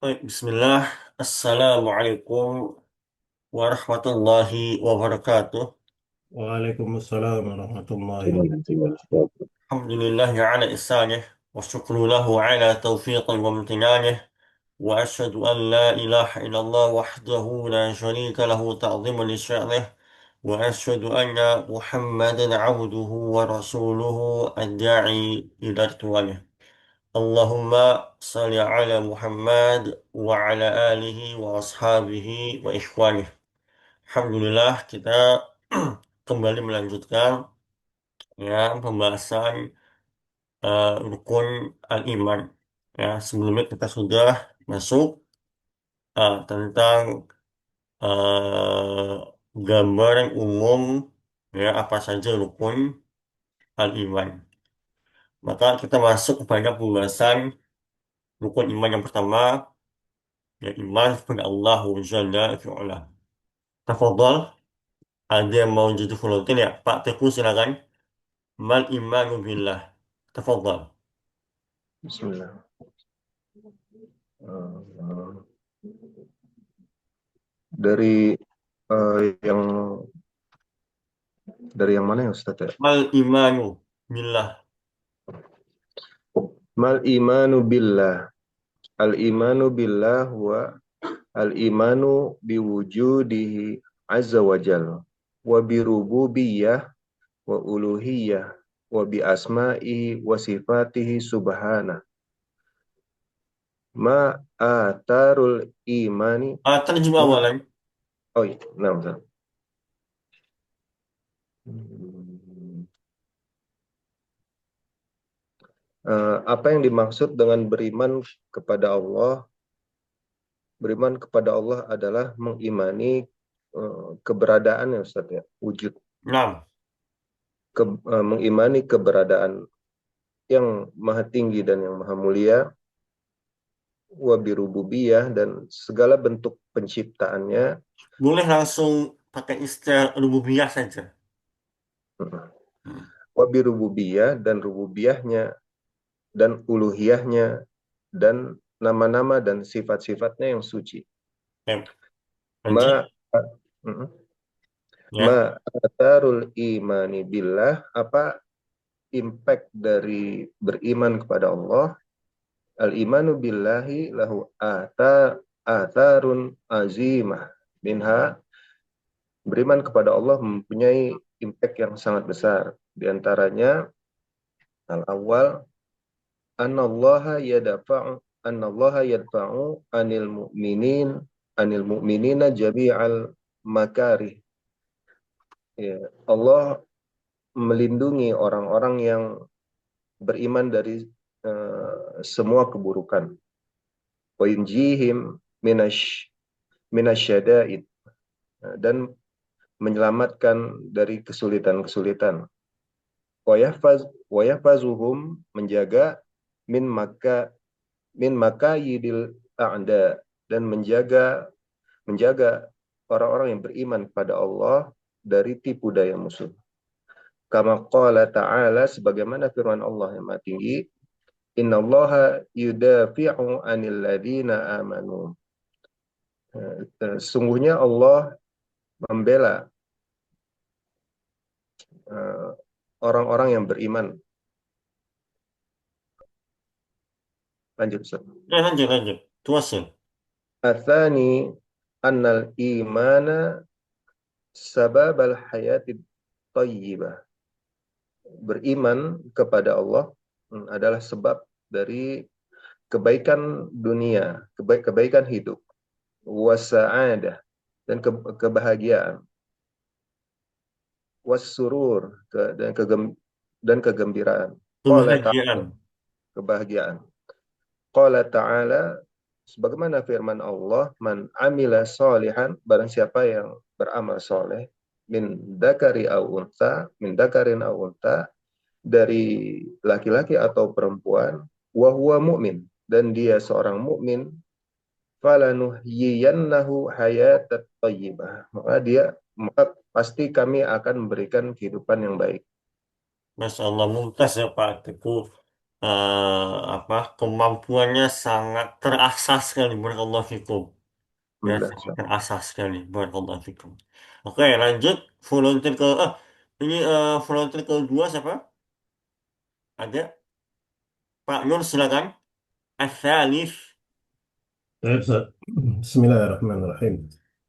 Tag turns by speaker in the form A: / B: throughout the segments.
A: Baik, Bismillah. Assalamualaikum warahmatullahi wabarakatuh.
B: Waalaikumsalam warahmatullahi wabarakatuh.
A: Alhamdulillah ala ihsanih wa syukru lahu ala taufiqih wa amtinanih wa ashhadu an la ilaha illallah wahdahu la sharika lahu ta'zimun li sya'nih wa ashhadu anna Muhammadan abduhu wa rasuluhu ad-da'i ila ridwanih. Allahumma salli ala Muhammad wa ala alihi wa ashabihi wa ikhwanih. Alhamdulillah kita kembali melanjutkan ya pembahasan rukun al-iman. Ya, sebelumnya kita sudah masuk tentang uh, gambaran umum ya apa saja rukun al-iman. Maka kita masuk kepada pembahasan rukun iman yang pertama, ya iman kepada Allah Jalla fi'ala. Tafadhal, ada yang mau jadi volunteer ya? Pak Teguh silakan. Mal imanu billah. Tafadhal.
B: Bismillah. Eh, dari yang mana ya Ustaz ya?
A: Mal imanu billah.
B: Mal imanu billah. Al imanu billah wa al imanu biwujudihi azza wa jalla wa bi rububiyyah wa uluhiyyah wa bi asma'ihi wa sifatihi subhana. Ma atarul imani.
A: Terjemah awalan.
B: Oh iya, nah. Apa yang dimaksud dengan beriman kepada Allah? Beriman kepada Allah adalah mengimani keberadaan ya Ustaz ya, wujud,
A: Enam.
B: mengimani keberadaan yang maha tinggi dan yang maha mulia, wa birububiyah dan segala bentuk penciptaannya,
A: Boleh langsung pakai istilah rububiyah saja. Hmm.
B: wa birububiyah dan rububiyahnya dan uluhiyahnya dan nama-nama dan sifat-sifatnya yang suci.
A: Oke,
B: Ma
A: lanjut. Ya.
B: Ma'atarul imani billah, apa impact dari beriman kepada Allah? Al-imanu billahi lahu atharun azimah. Minha, beriman kepada Allah mempunyai impact yang sangat besar. Di antaranya, al-awwal, annallaha yadfa'u anil mu'minina jami'al makarih. Ya, Allah melindungi orang-orang yang beriman dari semua keburukan. Wa yunjihim minasyada'id, dan menyelamatkan dari kesulitan-kesulitan. Wa yahfazuhum, menjaga min maka makayidil a'da, dan menjaga orang-orang yang beriman kepada Allah dari tipu daya musuh. Kama qala ta'ala, sebagaimana firman Allah yang Maha Tinggi, innallaha yudafi'u 'anil ladzina amanu. Sungguhnya Allah membela orang-orang yang beriman. Lanjut Ustaz.
A: Ya, lanjut, lanjut. Tuasil.
B: Atsani annal imana sababal hayatid thayyibah. Beriman kepada Allah adalah sebab dari kebaikan dunia, kebaikan hidup, wasa'adah, dan kebahagiaan, wassurur, dan kegembiraan. Qala
A: Kebahagiaan.
B: ta'ala, kebahagiaan. Qala ta'ala, sebagaimana firman Allah, man amila solihan, barang siapa yang beramal soleh, min dakarin au unta, dari laki-laki atau perempuan, wa huwa mu'min, dan dia seorang mukmin, falanuhyiyannahu hayatat thayyibah, maka pasti kami akan memberikan kehidupan yang baik.
A: Masya Allah, mumtaz ya Pak Teguh. apa kemampuannya sangat terasah sekali. Barakallahu fikum. Ya, sangat
B: Alhamdulillah.
A: terasah sekali. Barakallahu fikum. Oke, lanjut. Volunteer ini volunteer kedua siapa? Ada? Pak Nur silakan. Asalif.
C: طيب بسم الله الرحمن الرحيم.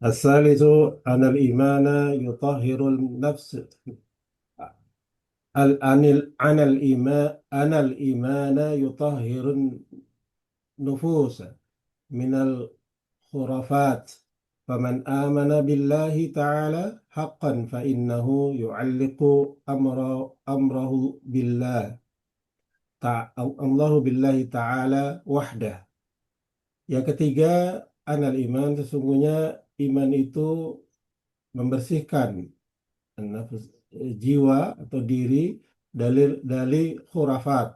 C: الثالث أن الإيمان يطهر النفس. عن الإيمان أن الإيمان يطهر النفوس من الخرافات. فمن آمن بالله تعالى حقا فإنه يعلق أمره بالله بالله تعالى وحده. Yang ketiga, anal iman, sesungguhnya iman itu membersihkan jiwa atau diri dari khurafat.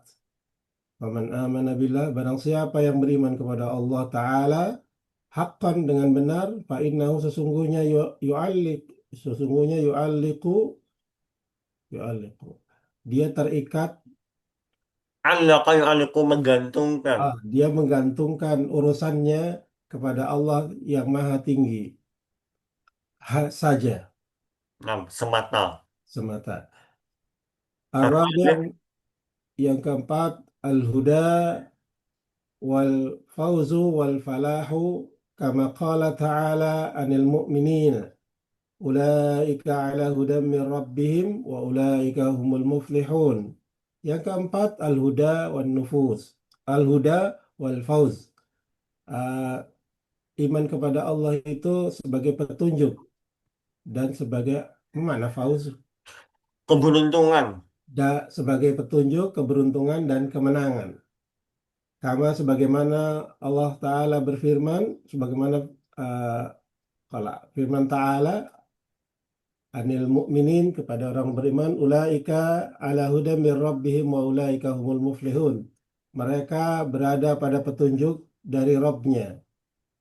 C: Faman amana billah, barang siapa yang beriman kepada Allah Ta'ala haqqan dengan benar, fa innahu sesungguhnya yu'alliqu, dia terikat,
A: Allaka yu'alliqu menggantungkan.
C: dia menggantungkan urusannya kepada Allah yang maha tinggi saja,
A: Nah, semata.
C: semata.
A: Apa aja?
C: Ar-rabi' yang keempat, al-huda wal fawzu wal falahu, kama qala ta'ala anil mu'minin ulaika ala hudam min rabbihim wa ulaika humul muflihun. Yang keempat, al-huda wal nufus, al-huda wal fawz. Ah, iman kepada Allah itu sebagai petunjuk dan sebagai mana fauz,
A: Keberuntungan.
C: sebagai petunjuk, keberuntungan dan kemenangan. Kama sebagaimana Allah Ta'ala berfirman, sebagaimana uh, kalau firman Ta'ala anil mu'minin, kepada orang beriman, ulaika ala hudam min rabbihim wa ulaika humul muflihun. Mereka berada pada petunjuk dari Rabbnya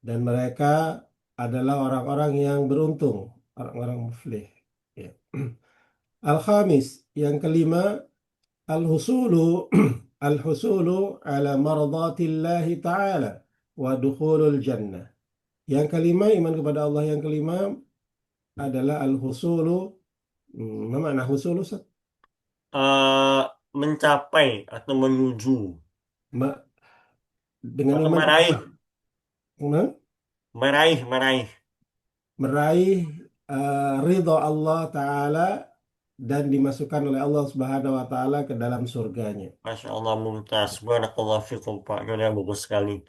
C: dan mereka adalah orang-orang yang beruntung, orang-orang muflih. Ya. Al-khamis, yang kelima, al-husulu al-husulu ala mardatillahi ta'ala wa dukhulul jannah. Yang kelima, iman kepada Allah yang kelima adalah al-husulu. Apa makna husulu, Ustaz?
A: eh Mencapai atau menuju
C: Ma- Dengan
A: atau
C: iman kepada
A: meraih,
C: ma-
A: meraih.
C: meraih ridho Allah Ta'ala dan dimasukkan oleh Allah Subhanahu wa Ta'ala ke dalam surganya.
A: Masya Allah, mumtaz. Barakallahu fikum, Pak. Ini bagus sekali.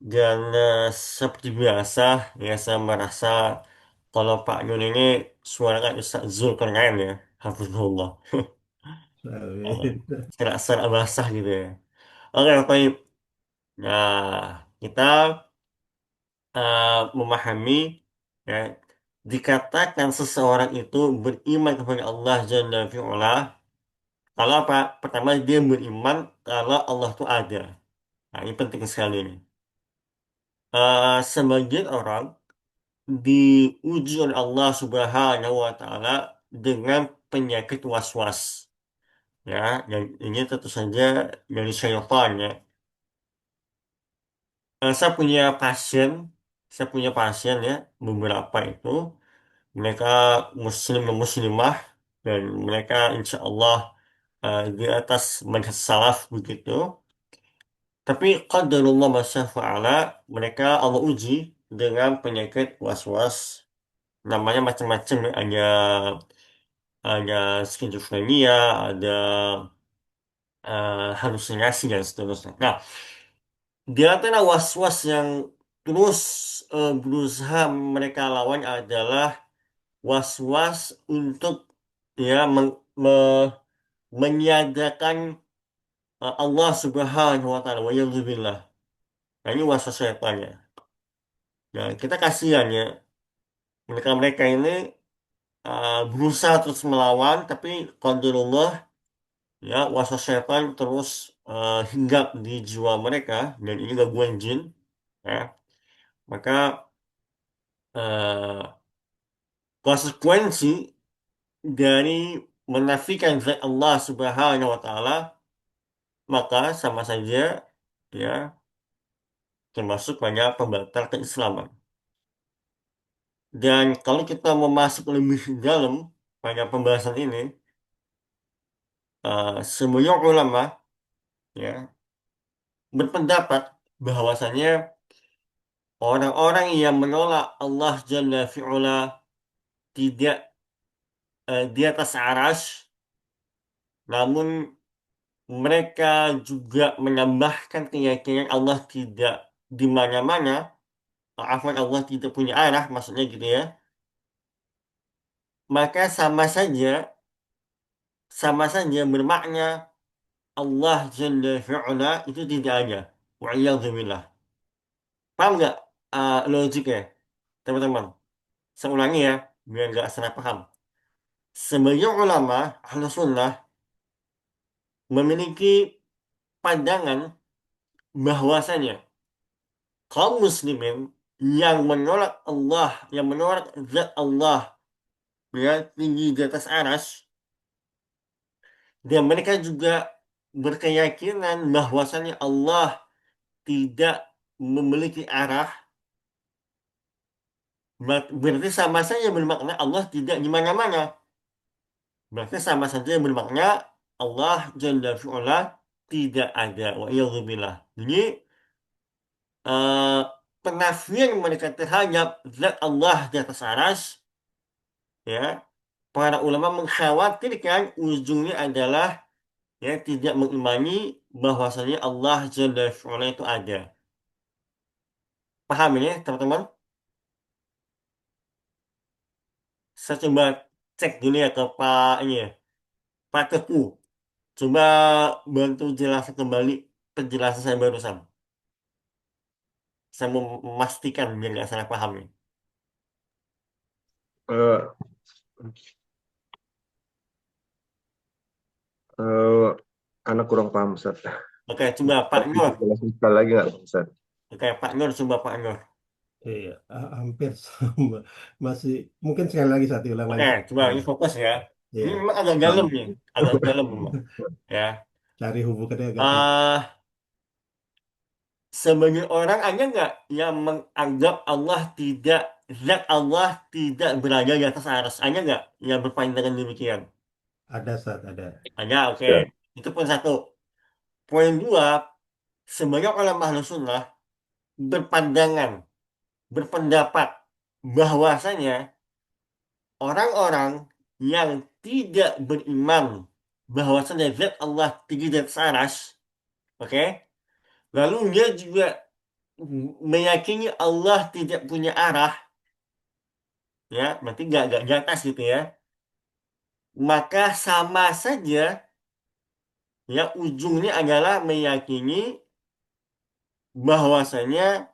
A: Dan seperti biasa, ya saya merasa kalau Pak Yun ini suaranya Ustaz Zulkarnain ya. Hafizullah. Serak-serak basah gitu ya. Oke, baik. Nah, kita memahami ya, dikatakan seseorang itu beriman kepada Allah Jalla fi'ala. Kalau apa? Pertama dia beriman kalau Allah itu ada. Nah, ini penting sekali ini. Sebagian orang diuji oleh Allah Subhanahu wa taala dengan penyakit was-was. Ya, dan ini tentu saja dari syaitan ya. Saya punya pasien, ya, beberapa itu mereka muslim dan muslimah dan mereka insya Allah di atas manhaj salaf begitu. Tapi qadarullah masya fa'ala, mereka Allah uji dengan penyakit was-was. Namanya macam-macam ya. Ada skizofrenia, ada halusinasi dan seterusnya. Nah, di antara was-was yang terus berusaha mereka lawan adalah was-was untuk ya meniadakan Allah Subhanahu wa taala wa yadzubillah. Nah, ini was-was setan ya. Nah, kita kasihan ya. Mereka-mereka ini berusaha terus melawan, tapi qadarullah ya was-was setan terus hinggap di jiwa mereka dan ini gangguan jin ya. Maka eh, konsekuensi dari menafikan zat Allah Subhanahu wa taala maka sama saja ya termasuk banyak pembatal keislaman. Dan kalau kita mau masuk lebih dalam pada pembahasan ini, semua ulama ya berpendapat bahwasanya orang-orang yang menolak Allah Jalla fi'ula tidak di atas aras, namun mereka juga menambahkan keyakinan Allah tidak di mana-mana, afwan Allah tidak punya arah, maksudnya gitu ya. Maka sama saja bermakna Allah Jalla fi'ula itu tidak ada. Wa'iyadzubillah. Paham nggak logiknya, teman-teman? Saya ulangi ya, biar nggak salah paham. Sebagian ulama ahlu sunnah memiliki pandangan bahwasanya kaum muslimin yang menolak Allah, yang menolak zat Allah ya tinggi di atas aras, dan mereka juga berkeyakinan bahwasanya Allah tidak memiliki arah, berarti sama saja bermakna Allah tidak di mana-mana. Berarti sama saja bermakna Allah Jalla fi'ala tidak ada. Wa iyadzubillah. Jadi eh, penafian mereka terhadap zat Allah di atas aras, ya, para ulama mengkhawatirkan ujungnya adalah ya tidak mengimani bahwasanya Allah Jalla fi'ala itu ada. Paham ini, teman-teman? Saya coba cek dulu ya ke Pak ini ya, Pak Teguh. Coba bantu jelaskan kembali penjelasan saya barusan. Saya mau memastikan biar nggak salah paham nih.
B: Eh, eh, anak kurang paham, Ustaz.
A: Oke, coba Pak
B: Bisa
A: Nur.
B: jelasin sekali lagi nggak, Ustaz?
A: Oke, Pak Nur, coba Pak Nur.
C: Iya, hampir sama. Masih mungkin sekali lagi satu ulang
A: Oke,
C: lagi.
A: coba ini fokus ya. Ini
C: Iya,
A: memang agak dalam
C: paham.
A: nih, agak dalam memang. Ya,
C: Cari hubungannya agak sulit.
A: ah sebagai orang ada nggak yang menganggap Allah tidak, zat Allah tidak berada di atas aras? Ada nggak yang berpandangan demikian?
C: Ada saat ada.
A: Ada, oke.
B: Ya.
A: Itu pun satu. Poin dua, sebagai ulama Ahlus Sunnah berpandangan, berpendapat bahwasanya orang-orang yang tidak beriman bahwasanya zat Allah tinggi dan atas, oke? Lalu dia juga meyakini Allah tidak punya arah, ya, berarti nggak di atas gitu ya. Maka sama saja, ya ujungnya adalah meyakini bahwasanya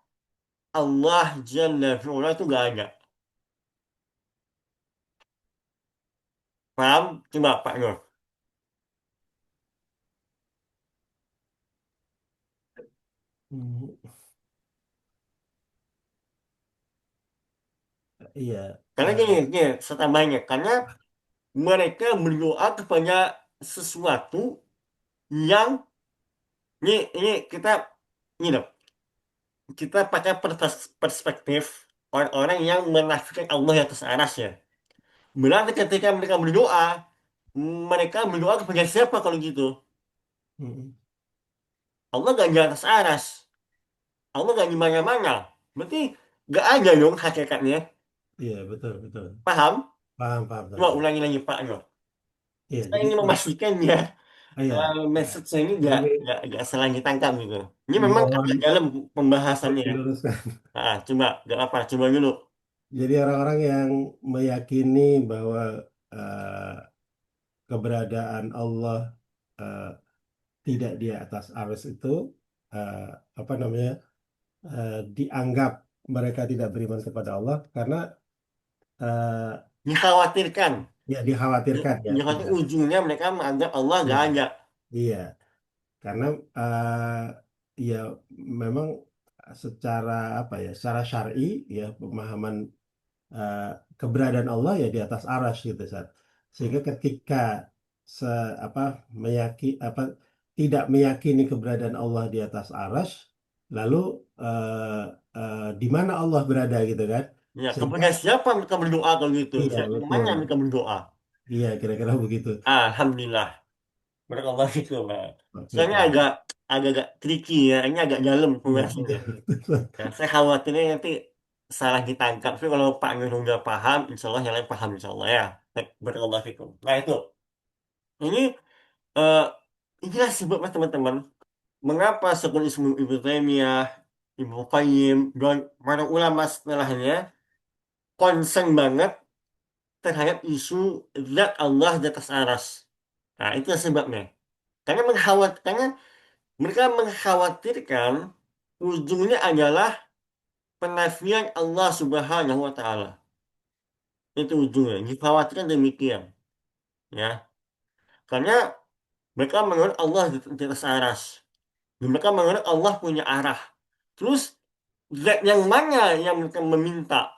A: Allah Jalla fi'ula itu nggak ada. Paham? Coba Pak Nur.
C: Hmm, iya.
A: Karena gini, saya tambahnya, karena mereka berdoa kepada sesuatu yang ini kita ini loh, kita pakai perspektif orang-orang yang menafikan Allah yang atas aras ya. Berarti ketika mereka berdoa kepada siapa kalau gitu?
C: Hmm,
A: Allah gak di atas aras, Allah gak di mana-mana. Berarti gak ada dong hakikatnya.
C: iya, betul, betul.
A: Paham?
C: Paham, paham,
A: Coba
C: tante.
A: ulangi lagi Pak Nur.
C: Iya,
A: Saya
C: jadi
A: ingin memastikan ya,
C: iya.
A: message saya ini
C: Jadi
A: gak salah ditangkap gitu. Ini memang
C: mohon
A: agak dalam
C: mohon
A: pembahasannya.
C: diluruskan.
A: Coba, gak apa, coba dulu.
C: Jadi orang-orang yang meyakini bahwa eh, keberadaan Allah eh, tidak di atas arus itu eh, apa namanya dianggap mereka tidak beriman kepada Allah karena eh,
A: Dikhawatirkan.
C: ya dikhawatirkan ya
A: Dikhawatir
C: tidak.
A: ujungnya mereka menganggap Allah gak
C: Iya,
A: ada.
C: iya. Karena ya memang secara apa ya, secara syar'i ya pemahaman eh, keberadaan Allah ya di atas arsy gitu Sat.
A: Hmm.
C: Sehingga ketika se apa meyaki apa tidak meyakini keberadaan Allah di atas arasy, lalu eh, di mana Allah berada gitu kan?
A: Ya,
C: Sehingga
A: kepada siapa mereka berdoa kalau gitu?
C: iya
A: Siapa
C: betul,
A: mana mereka berdoa?
C: iya kira-kira begitu.
A: Alhamdulillah. Barakallah itu, Pak.
C: Oke,
A: Soalnya agak tricky ya, ini agak dalam
C: iya
A: pembahasannya.
C: betul, betul.
A: Ya, saya khawatirnya nanti salah ditangkap. Tapi kalau Pak Nur udah paham, insya Allah yang lain paham insya Allah ya. Baik, barakallah fikum. Nah itu, ini eh, inilah sebabnya teman-teman. Mengapa Syekhul Islam Ibnu Taimiyah, Ibnu Qayyim, dan para ulama setelahnya concern banget terhadap isu zat Allah di atas aras. Nah, itu sebabnya. Karena mereka mengkhawatirkan ujungnya adalah penafian Allah Subhanahu wa taala. Itu ujungnya. Dikhawatirkan demikian, ya. Karena mereka menganggap Allah di atas aras. Dan mereka menganggap Allah punya arah. Terus zat yang mana yang mereka meminta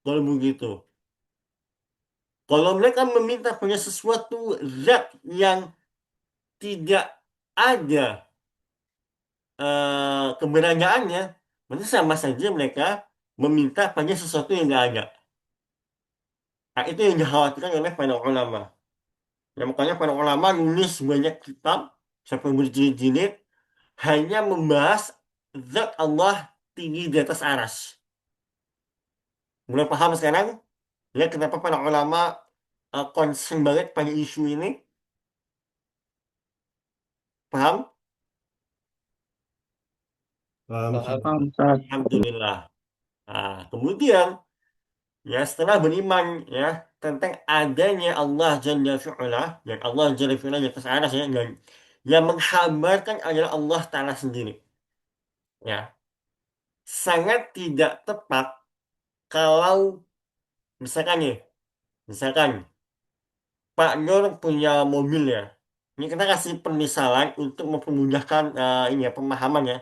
A: kalau begitu? Kalau mereka meminta punya sesuatu zat yang tidak ada keberadaannya, berarti sama saja mereka meminta pada sesuatu yang tidak ada. Nah, itu yang dikhawatirkan oleh para ulama. Ya, makanya para ulama nulis banyak kitab sampai berjilid-jilid hanya membahas zat Allah tinggi di atas aras. Mulai paham sekarang? Ya, kenapa para ulama concern banget pada isu ini? Paham?
C: Paham,
B: Paham,
C: sudah.
B: Ustaz.
A: Alhamdulillah. Nah, kemudian ya setelah beriman ya tentang adanya Allah Jalla fi'ala dan Allah Jalla fi'ala di atas aras ya dan yang menghambarkan adalah Allah Ta'ala sendiri. Ya, sangat tidak tepat kalau misalkan nih, misalkan Pak Nur punya mobil ya. Ini kita kasih permisalan untuk mempermudahkan ini ya pemahaman ya.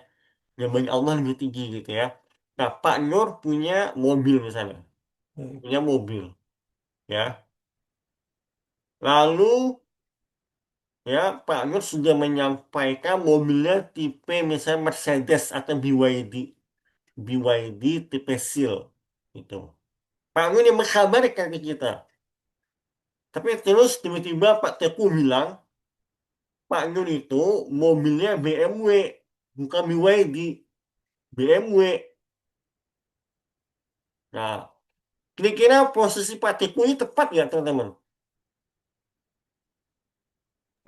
A: Yang bagi Allah lebih tinggi gitu ya. Nah, Pak Nur punya mobil misalnya, punya mobil ya. Lalu ya Pak Nur sudah menyampaikan mobilnya tipe misalnya Mercedes atau BYD, BYD tipe Seal itu. Pak Nur yang mengkabarkan ke kita. Tapi terus tiba-tiba Pak Teku bilang, Pak Nur itu mobilnya BMW, bukan BYD, BMW. Nah, kira-kira posisi Pak Teku ini tepat nggak teman-teman?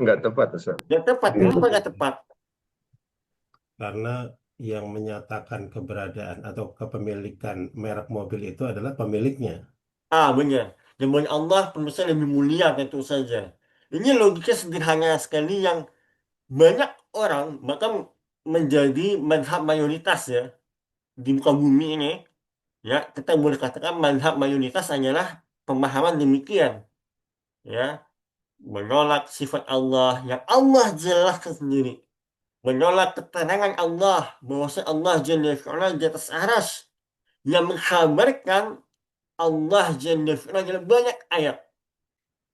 B: Nggak tepat, Ustaz.
A: Nggak tepat. Kenapa nggak tepat?
C: Karena yang menyatakan keberadaan atau kepemilikan merek mobil itu adalah pemiliknya.
A: Ah, benar. Zaman Allah pemirsa lebih mulia tentu saja. Ini logika sederhana sekali yang banyak orang bahkan menjadi mazhab mayoritas ya di muka bumi ini. Ya, kita boleh katakan mazhab mayoritas hanyalah pemahaman demikian. Ya, menolak sifat Allah yang Allah jelaskan sendiri. Menolak keterangan Allah bahwa Allah Jalla fi'ala di atas aras yang mengkhabarkan Allah Jalla fi'ala dalam banyak ayat.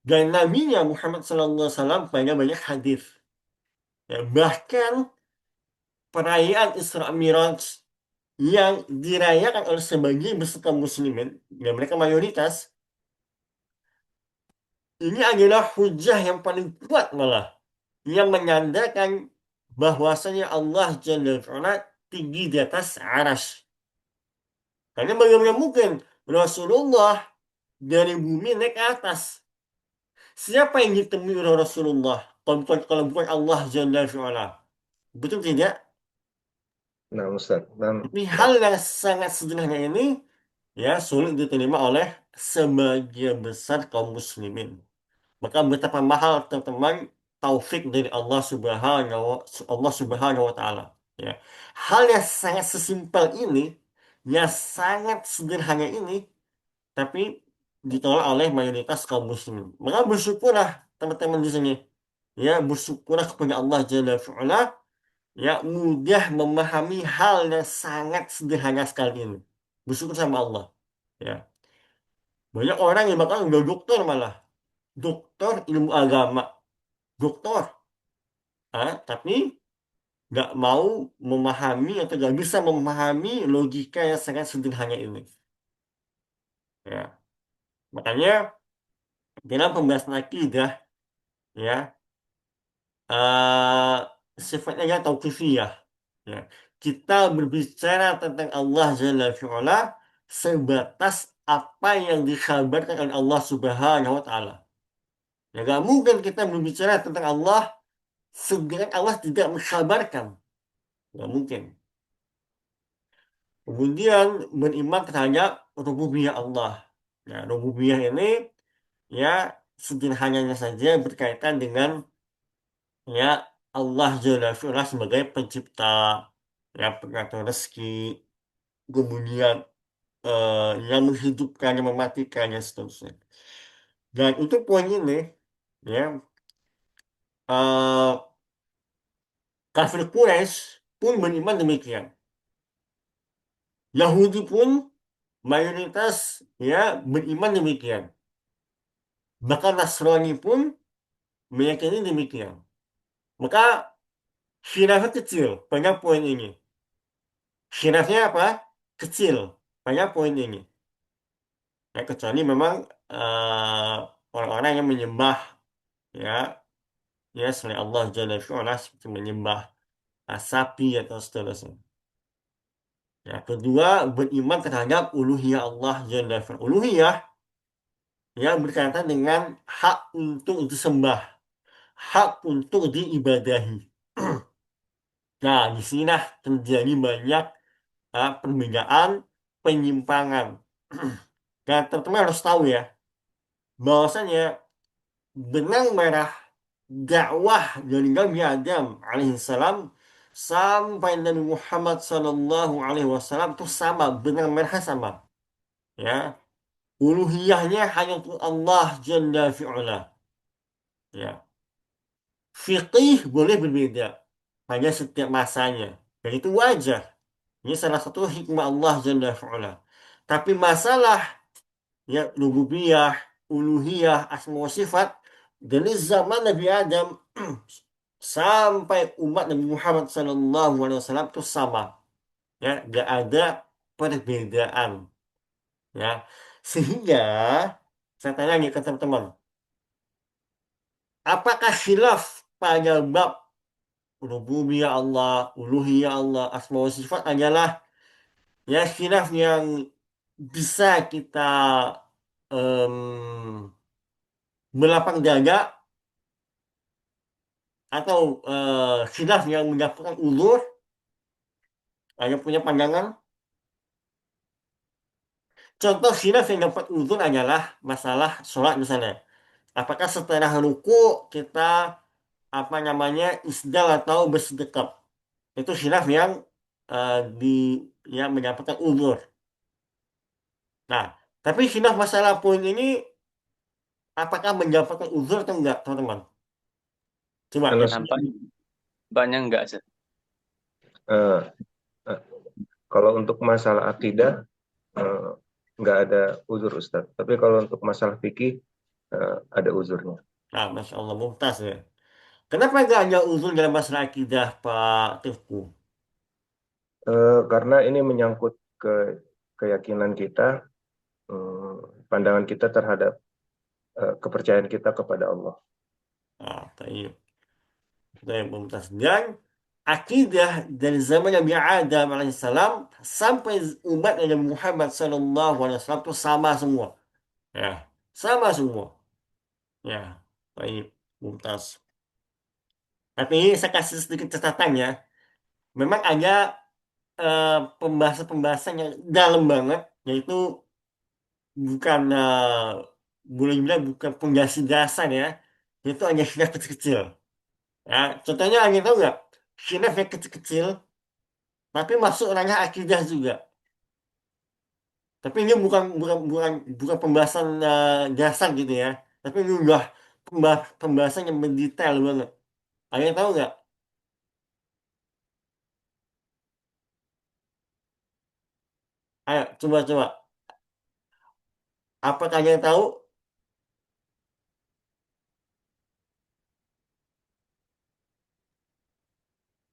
A: Dan Nabi-Nya Muhammad SAW banyak banyak hadis. Ya, bahkan perayaan Isra Miraj yang dirayakan oleh sebagian besar kaum muslimin, dan mereka mayoritas, ini adalah hujah yang paling kuat malah, yang menandakan bahwasanya Allah Jalla wa'ala tinggi di atas aras. Karena bagaimana mungkin Rasulullah dari bumi naik ke atas? Siapa yang ditemui oleh Rasulullah? Kalau bukan Allah Jalla wa'ala. Betul tidak?
B: Nah, Ustaz. Nah,
A: Tapi hal yang sangat sederhana ini ya sulit diterima oleh sebagian besar kaum muslimin. Maka betapa mahal teman-teman taufik dari Allah Subhanahu wa taala. Ya. Hal yang sangat sesimpel ini, yang sangat sederhana ini, tapi ditolak oleh mayoritas kaum muslimin. Maka bersyukurlah teman-teman di sini. Ya, bersyukurlah kepada Allah Jalla fi'ala ya mudah memahami hal yang sangat sederhana sekali ini. Bersyukur sama Allah. Ya. Banyak orang yang bahkan udah dokter malah. Dokter ilmu agama. Dokter. tapi nggak mau memahami atau nggak bisa memahami logika yang sangat sederhana ini. Ya, makanya dalam pembahasan akidah, ya, eh sifatnya ya tauqifiyah. Ya, kita berbicara tentang Allah Jalla fi'ala sebatas apa yang dikhabarkan oleh Allah Subhanahu wa Ta'ala. Ya, nggak mungkin kita berbicara tentang Allah sedangkan Allah tidak mengkhabarkan. Nggak mungkin. Kemudian beriman terhadap rububiyah Allah. Ya, rububiyah ini ya sederhananya saja berkaitan dengan ya Allah Jalla fi'ala sebagai pencipta, ya pengatur rezeki, kemudian yang menghidupkan, yang mematikan, dan seterusnya. Dan untuk poin ini, ya eh, kafir Quraisy pun beriman demikian. Yahudi pun mayoritas ya beriman demikian. Bahkan Nasrani pun meyakini demikian. Maka khilafnya kecil pada poin ini. Khilafnya apa? Kecil pada poin ini. Ya, kecuali memang eh, orang-orang yang menyembah ya ya selain Allah Jalla fi'ala seperti menyembah sapi atau seterusnya. Ya, kedua beriman terhadap uluhiyah Allah Jalla fi'ala. Uluhiyah yang berkaitan dengan hak untuk disembah, hak untuk diibadahi. Nah, di sinilah terjadi banyak perbedaan, penyimpangan. Dan teman-teman harus tahu ya, bahwasanya benang merah dakwah dari Nabi Adam alaihissalam sampai Nabi Muhammad sallallahu alaihi wasallam itu sama, benang merah sama. Ya, uluhiyahnya hanya untuk Allah Jalla fi'ala. Ya, fiqih boleh berbeda pada setiap masanya. Dan itu wajar. Ini salah satu hikmah Allah Jalla fi'ala. Tapi masalah ya rububiyah, uluhiyah, asma wa sifat dari zaman Nabi Adam sampai umat Nabi Muhammad SAW itu sama, ya nggak ada perbedaan, ya sehingga saya tanya nih ke teman-teman, apakah khilaf pada bab rububiyah Allah, uluhiyah Allah, asma wa sifat adalah ya khilaf yang bisa kita melapang dada atau khilaf yang mendapatkan ulur, ada punya pandangan? Contoh khilaf yang dapat uzur adalah masalah sholat misalnya. Apakah setelah ruku kita apa namanya isdal atau bersedekap? Itu khilaf yang di yang mendapatkan uzur. Nah, tapi khilaf masalah poin ini apakah mendapatkan uzur atau enggak, teman-teman? Coba
B: Karena
A: ya.
D: Nampaknya enggak, Ustaz.
B: eh, eh, kalau untuk masalah akidah eh, nggak ada uzur Ustaz. Tapi kalau untuk masalah fikih ada uzurnya.
A: Nah, Masya Allah, mumtaz ya. Kenapa enggak ada uzur dalam masalah akidah, Pak Tifku?
B: Karena ini menyangkut ke keyakinan kita, pandangan kita terhadap kepercayaan kita kepada Allah.
A: Nah, baik. Baik, mumtaz. Dan akidah dari zaman Nabi Adam alaihissalam sampai umat Nabi Muhammad sallallahu alaihi wasallam itu sama semua. Ya, sama semua. Ya, baik, mumtaz. Tapi saya kasih sedikit catatan ya. Memang ada eh, pembahasan-pembahasan yang dalam banget, yaitu bukan boleh bilang bukan pondasi dasar ya, itu hanya khilaf kecil-kecil. Ya, contohnya hanya tahu nggak? Khilaf yang kecil-kecil tapi masuk ranah akidah juga. Tapi ini bukan pembahasan dasar gitu ya. Tapi ini udah pembahasan yang mendetail banget. Kalian tahu nggak? Ayo coba-coba. Apa kalian tahu?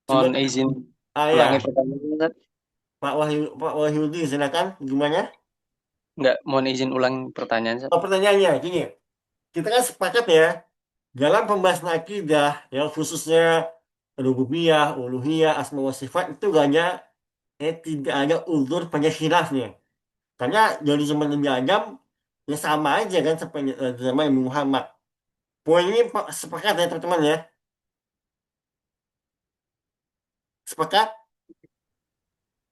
A: Coba
D: Mohon izin
A: ya,
D: ulangi pertanyaannya, Ustaz.
A: Pak Wahyudi silakan gimana?
D: Enggak, mohon izin ulang pertanyaan, Ustaz.
A: Oh, pertanyaannya gini, kita kan sepakat ya dalam pembahasan akidah yang khususnya rububiyah, uluhiyah, asma wa sifat itu gak ada tidak ada uzur pada khilafnya. Karena dari zaman Nabi Adam ya sama aja kan sampai zaman Nabi Muhammad. Poin ini sepakat ya teman-teman ya. Sepakat?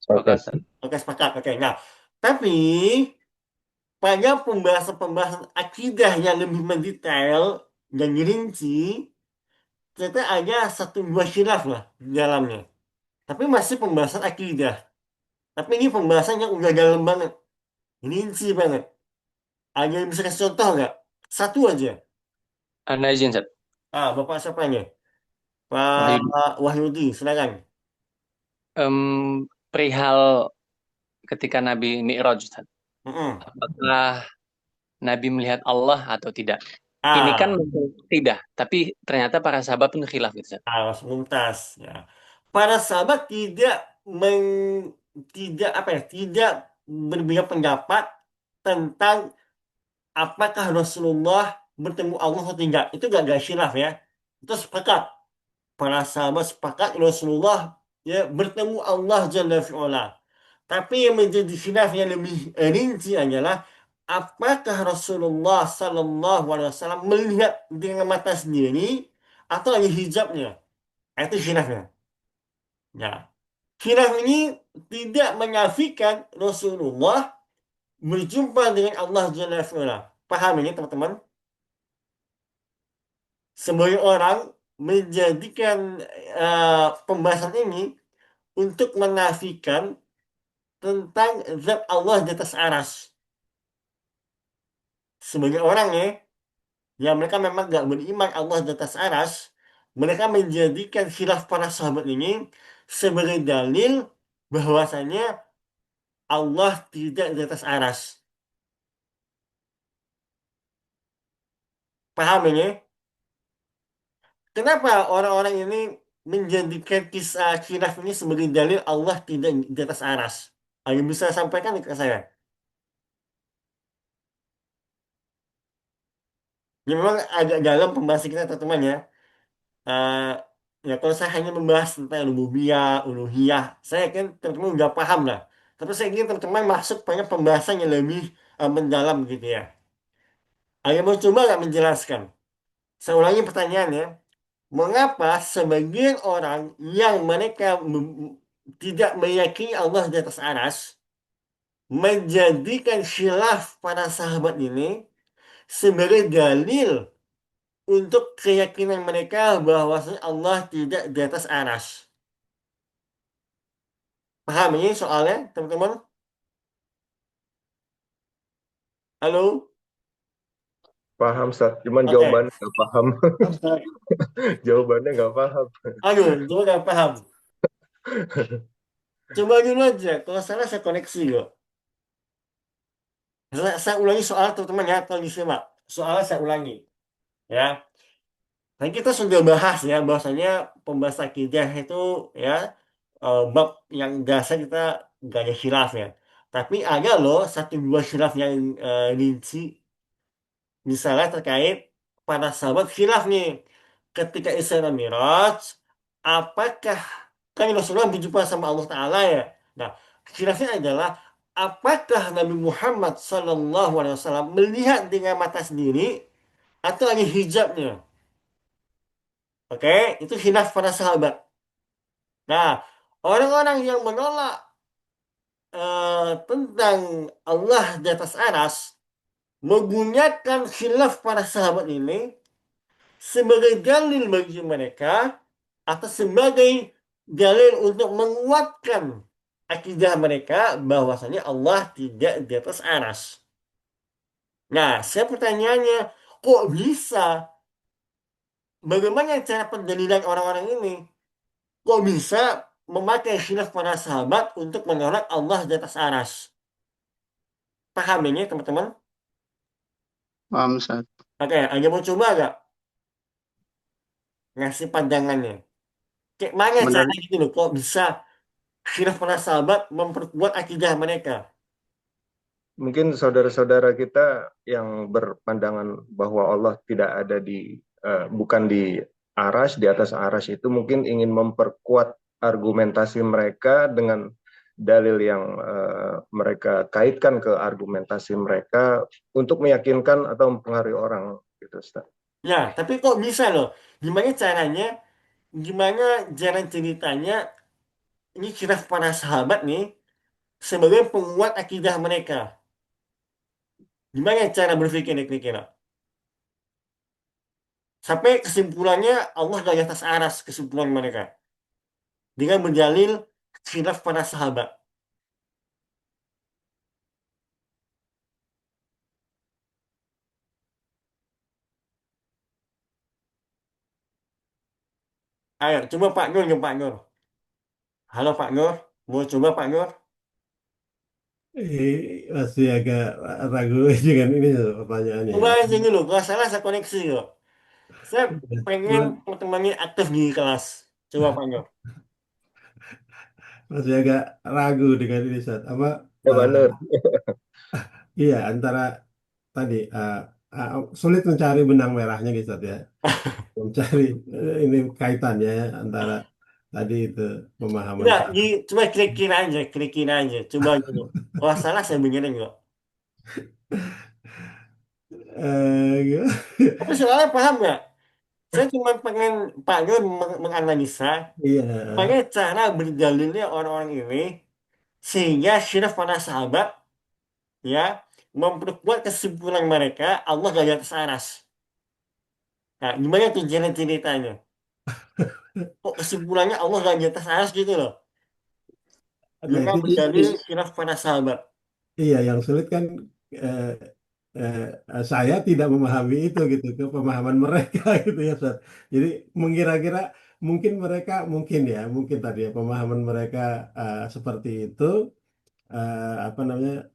D: Sepakat,
B: Sepakat.
D: Ustaz.
A: Oke, sepakat. Oke. Nah, tapi pada pembahasan-pembahasan akidah yang lebih mendetail dan rinci, ternyata ada satu dua khilaf lah di dalamnya. Tapi masih pembahasan akidah. Tapi ini pembahasan yang udah dalam banget. Rinci banget. Ada yang bisa kasih contoh nggak? Satu aja.
D: Anda izin, Ustaz.
A: Bapak siapa nih?
D: Wahyu.
A: Pak Wahyudi, silakan.
D: Perihal ketika Nabi Mi'raj, Ustaz.
A: Mm-mm.
D: Apakah Nabi melihat Allah atau tidak? Ini kan
A: Ah,
D: tidak, tapi ternyata para sahabat pun khilaf, gitu, Ustaz.
A: Mas Mumtaz. Ya. Para sahabat tidak apa ya, tidak berbeda pendapat tentang apakah Rasulullah bertemu Allah atau tidak. Itu gak khilaf ya. Itu sepakat. Para sahabat sepakat Rasulullah ya bertemu Allah Jalla fi'ala. Tapi yang menjadi khilaf yang lebih rinci adalah apakah Rasulullah Sallallahu Alaihi Wasallam melihat dengan mata sendiri atau ada hijabnya? Itu khilafnya. Ya, khilaf ini tidak menafikan Rasulullah berjumpa dengan Allah Jalla fi'ala. Paham ini teman-teman? Sebagai orang menjadikan pembahasan ini untuk menafikan tentang zat Allah di atas aras. Sebagai orang ya, yang mereka memang gak beriman Allah di atas aras, mereka menjadikan khilaf para sahabat ini sebagai dalil bahwasanya Allah tidak di atas aras. Paham ini? Kenapa orang-orang ini menjadikan kisah khilaf ini sebagai dalil Allah tidak di atas aras? Ada yang bisa sampaikan ke saya? Ya memang agak dalam pembahasan kita teman-teman ya. Eh, ya kalau saya hanya membahas tentang rububiyah, uluhiyah, saya kan teman-teman udah paham lah. Tapi saya ingin teman-teman masuk pada pembahasan yang lebih mendalam gitu ya. Ada mau coba nggak menjelaskan? Saya ulangi pertanyaannya. Mengapa sebagian orang yang mereka tidak meyakini Allah di atas aras menjadikan khilaf para sahabat ini sebagai dalil untuk keyakinan mereka bahwa Allah tidak di atas aras? Paham ini soalnya, teman-teman? Halo?
B: Paham, Ustaz. Cuman
A: Oke.
B: jawabannya nggak paham. Jawabannya nggak paham.
A: Aduh, coba nggak paham. Coba dulu aja. Kalau salah saya koneksi kok. Saya ulangi soal teman-teman ya, tolong disimak. Soalnya saya ulangi. Ya. Tadi kita sudah bahas ya, bahwasanya pembahasan akidah itu ya, bab yang dasar kita gak ada khilaf ya. Tapi ada loh satu dua khilaf yang rinci. Misalnya terkait para sahabat khilaf nih. Ketika Isra dan Miraj, apakah kan Rasulullah berjumpa sama Allah Ta'ala ya. Nah, khilafnya adalah apakah Nabi Muhammad SAW melihat dengan mata sendiri atau ada hijabnya? Oke, itu khilaf para sahabat. Nah, orang-orang yang menolak tentang Allah di atas aras menggunakan khilaf para sahabat ini sebagai dalil bagi mereka atau sebagai dalil untuk menguatkan akidah mereka bahwasanya Allah tidak di atas aras. Nah, saya pertanyaannya, kok bisa? Bagaimana cara pendalilan orang-orang ini? Kok bisa memakai khilaf para sahabat untuk menolak Allah di atas aras? Paham ini, teman-teman?
D: Paham, Ustaz.
A: Oke, ada mau coba nggak ngasih pandangannya? Kayak mana
B: Menan
A: caranya gitu loh, kok bisa khilaf para sahabat memperkuat akidah mereka?
B: Mungkin saudara-saudara kita yang berpandangan bahwa Allah tidak ada di bukan di aras, di atas aras itu mungkin ingin memperkuat argumentasi mereka dengan dalil yang mereka kaitkan ke argumentasi mereka untuk meyakinkan atau mempengaruhi orang gitu, Ustaz.
A: Ya, tapi kok bisa loh? Gimana caranya? Gimana jalan ceritanya ini khilaf para sahabat nih sebagai penguat akidah mereka? Gimana cara berpikirnya kira-kira? Sampai kesimpulannya Allah di atas aras kesimpulan mereka dengan berdalil khilaf para sahabat. Ayo, coba Pak Nur, ya Pak Nur. Halo Pak Nur, mau coba Pak Nur?
C: Masih agak ragu dengan ini pertanyaannya
A: Coba
C: ya.
A: aja dulu, kalau salah saya koneksi kok. Saya pengen
C: Cuma
A: teman-temannya aktif di kelas. Coba Pak Nur.
C: masih agak ragu dengan ini saat apa
B: Ya, benar.
C: iya antara tadi sulit mencari benang merahnya gitu Sat, ya. Mencari ini kaitannya ya, antara tadi itu pemahaman
A: Enggak,
C: salah.
A: coba kira-kira aja, kira-kira aja. Coba dulu. Kalau salah saya benerin kok.
C: Gitu.
A: Tapi soalnya paham nggak? Saya cuma pengen Pak Nur menganalisa
C: Iya,
A: bagaimana cara berdalilnya orang-orang ini sehingga khilaf para sahabat ya memperkuat kesimpulan mereka Allah gak di atas aras. Nah, gimana tuh jalan ceritanya? Kok kesimpulannya Allah gak di atas aras gitu loh?
C: nah
A: Dengan
C: itu
A: berdalil khilaf para sahabat.
C: iya yang sulit kan eh, saya tidak memahami itu gitu ke pemahaman mereka gitu ya Ustaz. Jadi mengira-kira mungkin mereka mungkin tadi ya pemahaman mereka seperti itu apa namanya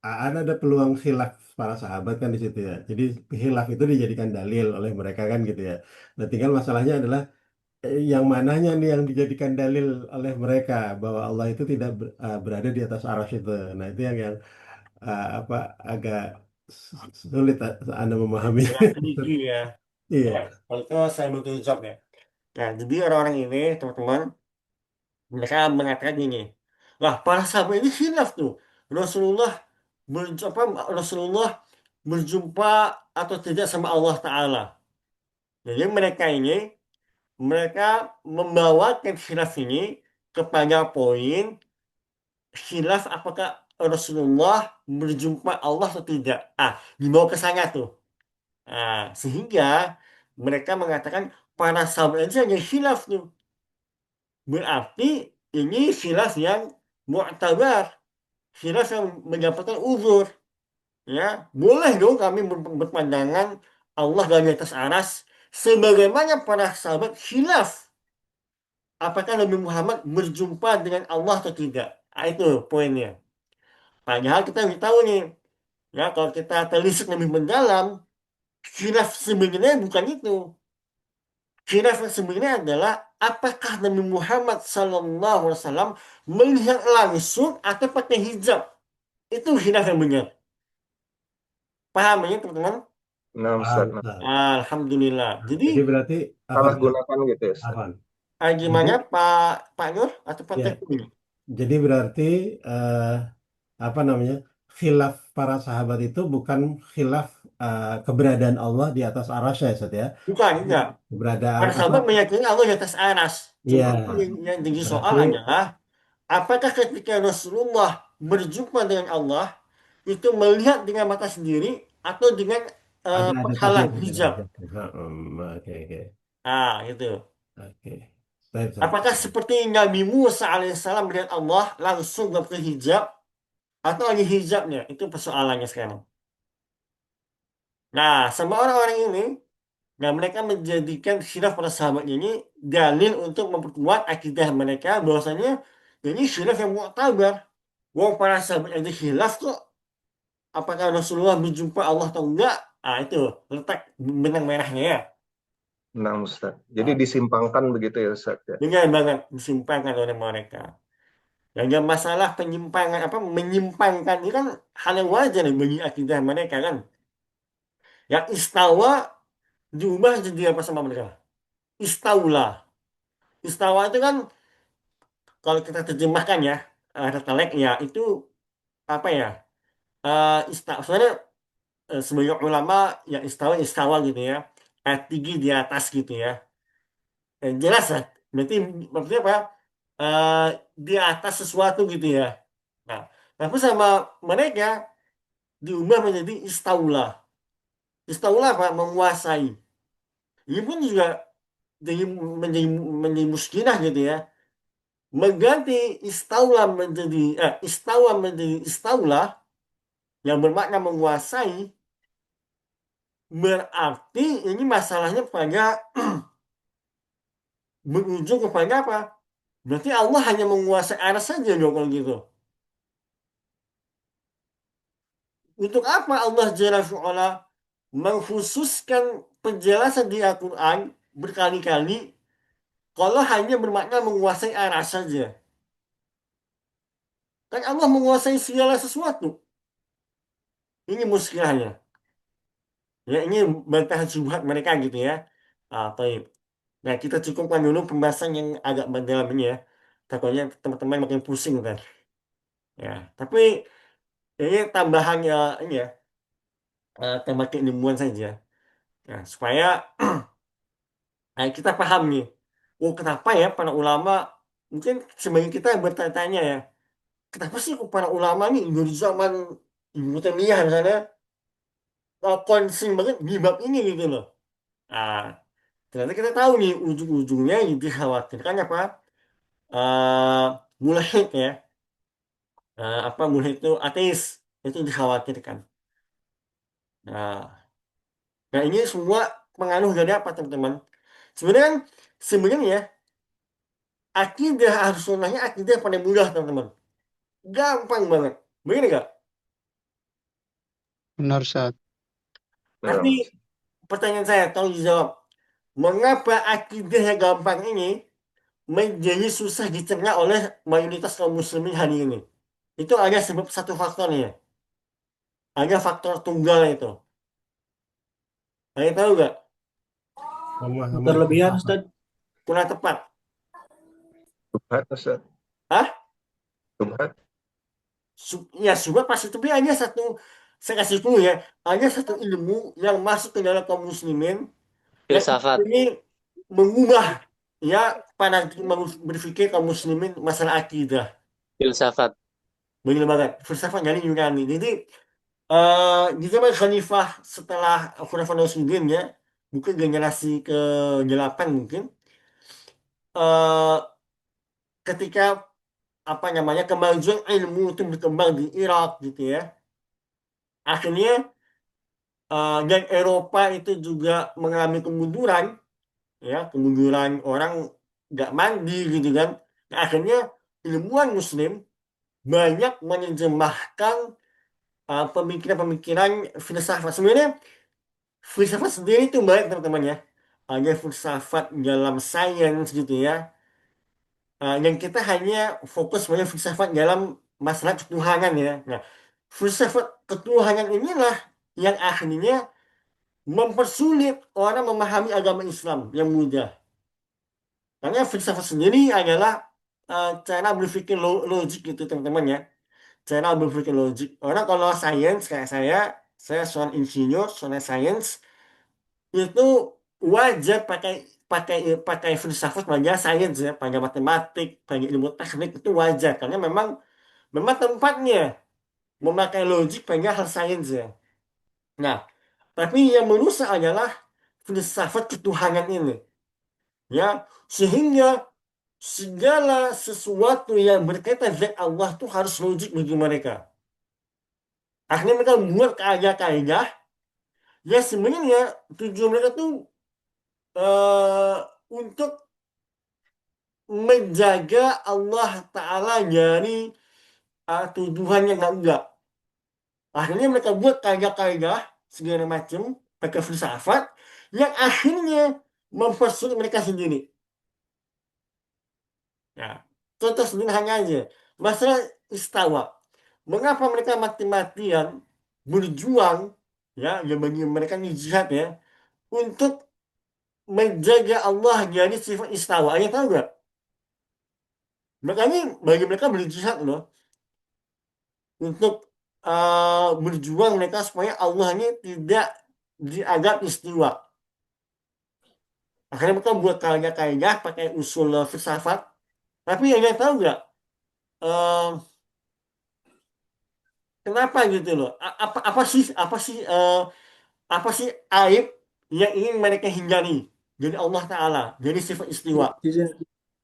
C: ada peluang khilaf para sahabat kan di situ ya. Jadi khilaf itu dijadikan dalil oleh mereka kan gitu ya. Nah tinggal masalahnya adalah yang mananya nih yang dijadikan dalil oleh mereka bahwa Allah itu tidak berada di atas arsy itu. Nah itu yang apa agak sulit Anda memahami.
A: Ya, tinggi ya. Ya,
C: Iya,
A: kalau itu saya butuh jawab ya. Nah, jadi orang-orang ini, teman-teman, mereka mengatakan ini. Lah, para sahabat ini khilaf tuh. Rasulullah apa, Rasulullah berjumpa atau tidak sama Allah Ta'ala. Jadi mereka membawakan khilaf ini kepada poin khilaf apakah Rasulullah berjumpa Allah atau tidak. Dibawa ke sana tuh. Sehingga mereka mengatakan para sahabat itu hanya khilaf tuh. Berarti ini khilaf yang mu'tabar, khilaf yang mendapatkan uzur. Ya, boleh dong kami berpandangan Allah di atas aras, sebagaimana para sahabat khilaf. Apakah Nabi Muhammad berjumpa dengan Allah atau tidak? Itu poinnya. Padahal kita harus tahu nih, ya kalau kita telisik lebih mendalam, khilaf sebenarnya bukan itu. Khilaf yang sebenarnya adalah apakah Nabi Muhammad SAW melihat langsung atau pakai hijab? Itu khilaf yang benar. Paham ini teman-teman?
B: Nah,
C: paham,
B: Ustaz. Nah,
C: Ustaz.
A: Alhamdulillah. Jadi
C: Jadi berarti apa
B: salah
C: Ustaz?
B: gunakan gitu ya, Ustaz.
C: Afwan. Jadi
A: gimana Pak Nur atau Pak
C: ya,
A: Teguh ini?
C: jadi berarti eh, apa namanya? Khilaf para sahabat itu bukan khilaf keberadaan Allah di atas arasy ya, Ustaz ya.
A: Bukan, enggak.
C: Keberadaan
A: Para
C: apa?
A: sahabat meyakini Allah di atas aras.
C: Iya,
A: Cuma yang jadi soal
C: berarti
A: adalah apakah ketika Rasulullah berjumpa dengan Allah itu melihat dengan mata sendiri atau dengan
C: ada tadi
A: penghalang
C: ada
A: hijab?
C: hijab. Oke oke
A: Itu.
C: oke. Baik, Ustaz.
A: Apakah seperti Nabi Musa alaihissalam melihat Allah langsung nggak pakai hijab atau ada hijabnya? Itu persoalannya sekarang. Nah, sama orang-orang ini, nah mereka menjadikan khilaf para sahabat ini dalil untuk memperkuat akidah mereka bahwasanya ini khilaf yang mu'tabar. Wong para sahabat ada khilaf kok. Apakah Rasulullah berjumpa Allah atau enggak? Itu letak benang merahnya ya.
B: Nah, Ustaz. Jadi
A: Nah,
B: disimpangkan begitu ya, Ustaz ya.
A: dengan banget disimpangkan oleh mereka. Yang masalah penyimpangan apa menyimpangkan ini kan hal yang wajar nih bagi akidah mereka kan. Yang istawa diubah jadi apa sama mereka? Istaula. Istawa itu kan kalau kita terjemahkan ya, retelek ya itu apa ya? Sebenarnya sebagai ulama yang istawa istawa gitu ya. Tinggi di atas gitu ya. Jelas ya. Berarti maksudnya apa? Eh, di atas sesuatu gitu ya. Nah, tapi sama mereka diubah menjadi istaula. Istaula apa? Menguasai. Ini pun juga jadi menjadi muskilah gitu ya. Mengganti istaula menjadi istawa menjadi istaula yang bermakna menguasai berarti ini masalahnya pada berujung kepada apa? Berarti Allah hanya menguasai aras saja dong kalau gitu. Untuk apa Allah Jalla wa'ala mengkhususkan penjelasan di Al-Quran berkali-kali kalau hanya bermakna menguasai aras saja? Kan Allah menguasai segala sesuatu. Ini muskilahnya. Ya, ini bantahan subhat mereka gitu ya. Baik. Nah, kita cukupkan dulu pembahasan yang agak mendalam ini ya. Takutnya teman-teman makin pusing kan. Ya, tapi ini tambahan ya ini ya, tema keilmuan saja. Nah, supaya kita paham nih. Oh, kenapa ya para ulama mungkin sebagian kita bertanya-tanya ya, kenapa sih kok para ulama nih dari zaman Ibnu Taimiyah misalnya konsen banget di bab ini gitu loh. Nah, ternyata kita tahu nih ujung-ujungnya yang dikhawatirkan apa? eh Mulhid ya. Apa mulhid itu ateis itu dikhawatirkan. Nah, nah ini semua pengaruh dari apa teman-teman? Sebenarnya kan sebenarnya ya, akidah harus sunnahnya akidah yang paling mudah teman-teman. Gampang banget. Begini nggak?
E: Benar, Ustaz.
A: Tapi
B: Nah,
A: pertanyaan saya tolong dijawab. Mengapa akidah yang gampang ini menjadi susah dicerna oleh mayoritas kaum muslimin hari ini? Itu ada sebab satu faktornya. Ada faktor tunggal itu. Ada tahu nggak?
C: Pemahaman yang
F: Berlebihan,
C: salah.
F: Ustaz.
A: Kurang tepat.
B: subhat, Ustaz.
A: Hah?
B: Subhat.
A: Ya sudah pasti tapi hanya satu saya kasih dulu ya hanya satu ilmu yang masuk ke dalam kaum muslimin dan
D: Filsafat.
A: ini mengubah ya paradigma berpikir kaum muslimin masalah akidah
D: Filsafat.
A: begitu banget filsafat dari Yunani jadi di zaman Khalifah setelah Khulafaur Rasyidin ya mungkin generasi ke-8 mungkin eh, ketika apa namanya kemajuan ilmu itu berkembang di Irak gitu ya akhirnya dan Eropa itu juga mengalami kemunduran, ya, kemunduran orang nggak mandi gitu kan. Nah, akhirnya ilmuwan Muslim banyak menerjemahkan pemikiran-pemikiran filsafat. Sebenarnya filsafat sendiri itu baik teman-teman ya. Ada filsafat dalam sains gitu ya. Yang kita hanya fokus pada filsafat dalam masalah ketuhanan ya. Nah, filsafat ketuhanan inilah yang akhirnya mempersulit orang memahami agama Islam yang mudah. Karena filsafat sendiri adalah cara berpikir logik gitu teman-teman ya. Cara berpikir logik. Orang kalau sains kayak saya seorang insinyur, seorang sains, itu wajar pakai pakai pakai filsafat pada sains ya, pada matematik, pada ilmu teknik itu wajar karena memang memang tempatnya memakai logik pada hal sains ya. Nah, tapi yang merusak adalah filsafat ketuhanan ini. Ya, sehingga segala sesuatu yang berkaitan dengan Allah itu harus logik bagi mereka. Akhirnya mereka buat kaidah-kaidah ya sebenarnya tujuan mereka tuh eh, untuk menjaga Allah Ta'ala dari tuduhan yang enggak. Akhirnya mereka buat kaidah-kaidah segala macam pakai filsafat yang akhirnya mempersulit mereka sendiri. Ya, contoh sederhana aja, masalah istawa. Mengapa mereka mati-matian berjuang, ya, ya bagi mereka ini jihad ya, untuk menjaga Allah dari sifat istawa. Anda tahu nggak? Makanya bagi mereka berjihad loh, untuk berjuang mereka supaya Allah ini tidak dianggap istiwa. Akhirnya mereka buat kaidah-kaidah pakai usul filsafat. Tapi yang tahu nggak? eh, Kenapa gitu loh? Apa sih aib yang ingin mereka hindari dari Allah Taala, dari sifat istiwa?
E: Izin,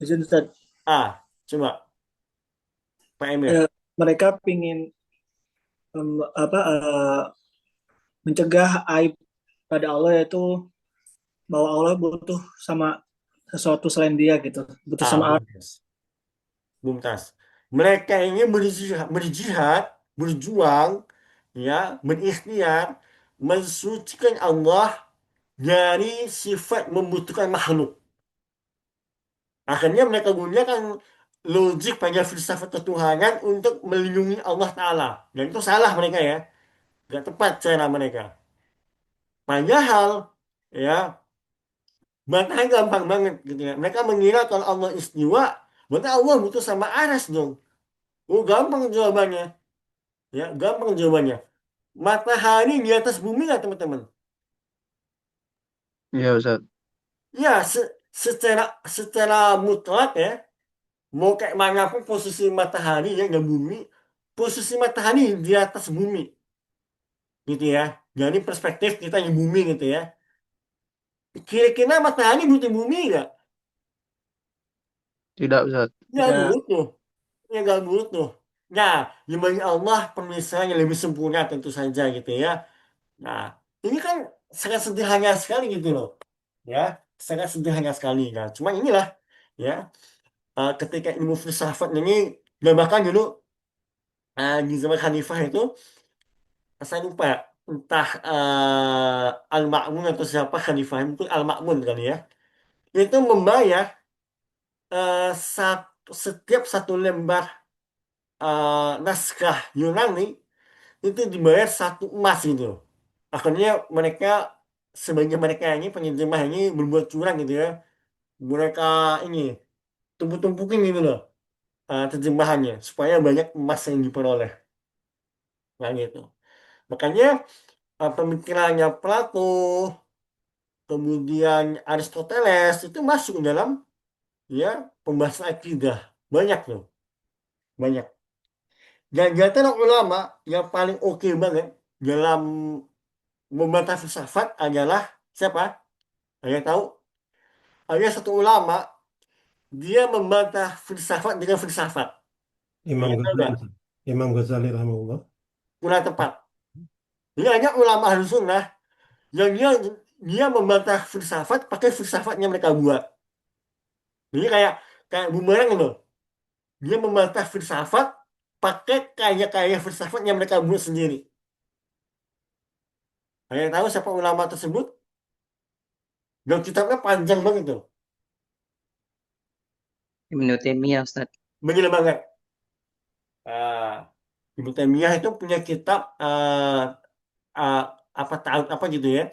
E: izin Ustaz.
A: Coba Pak Emir.
E: Eh, Mereka pingin apa mencegah aib pada Allah, yaitu bahwa Allah butuh sama sesuatu selain dia gitu, butuh sama Allah.
A: Mumtaz. Mumtaz. Mereka ini berjihad, berjuang, ya, berikhtiar, mensucikan Allah dari sifat membutuhkan makhluk. Akhirnya mereka gunakan logik pada filsafat ketuhanan untuk melindungi Allah Ta'ala. Dan itu salah mereka ya. Gak tepat cara mereka. Padahal, ya, makanya gampang banget gitu ya. Mereka mengira kalau Allah istiwa, berarti Allah butuh sama aras dong. Oh, gampang jawabannya. Ya, gampang jawabannya. Matahari di atas bumi nggak teman-teman?
B: Iya Ustaz.
A: Ya, secara secara mutlak ya, mau kayak manapun posisi matahari ya dan bumi, posisi matahari di atas bumi, gitu ya. Dari perspektif kita di bumi gitu ya. Kira-kira matahari butuh bumi nggak?
B: Tidak Ustaz.
A: Ya
E: Tidak.
A: butuh, ya nggak butuh. Nah, di bagi Allah pemisahan yang lebih sempurna tentu saja gitu ya. Nah, ini kan sangat sederhana sekali gitu loh, ya, sangat sederhana sekali. Nah, cuma inilah, ya, ketika ilmu filsafat ini, dan bahkan dulu di zaman Hanifah itu, saya lupa entah Al-Ma'mun atau siapa Hanifah itu Al-Ma'mun kali ya, itu membayar setiap satu lembar naskah Yunani itu dibayar 1 emas gitu. Akhirnya mereka, sebagian mereka ini penerjemah ini berbuat curang gitu ya. Mereka ini tumpuk-tumpukin gitu loh terjemahannya supaya banyak emas yang diperoleh. Nah gitu. Makanya pemikirannya Plato, kemudian Aristoteles itu masuk dalam, ya, pembahasan akidah. Banyak loh, banyak. Dan di antara ulama yang paling oke banget dalam membantah filsafat adalah siapa? Ada yang tahu? Ada satu ulama, dia membantah filsafat dengan filsafat. Ada
C: Imam
A: yang tahu nggak?
C: Ghazali. Imam Ghazali rahimahullah.
A: Kurang tepat. Jadi ada ulama ahlu sunnah yang dia membantah filsafat pakai filsafatnya mereka buat. Jadi kayak kayak bumerang loh. Dia membantah filsafat pakai kaya-kaya filsafatnya mereka buat sendiri. Ada yang tahu siapa ulama tersebut? Dan kitabnya panjang banget tuh.
D: Ibnu Taimiyah, Ustaz.
A: Begini banget. Ah, Ibnu Taimiyah itu punya kitab ah, apa ta'arud apa gitu ya.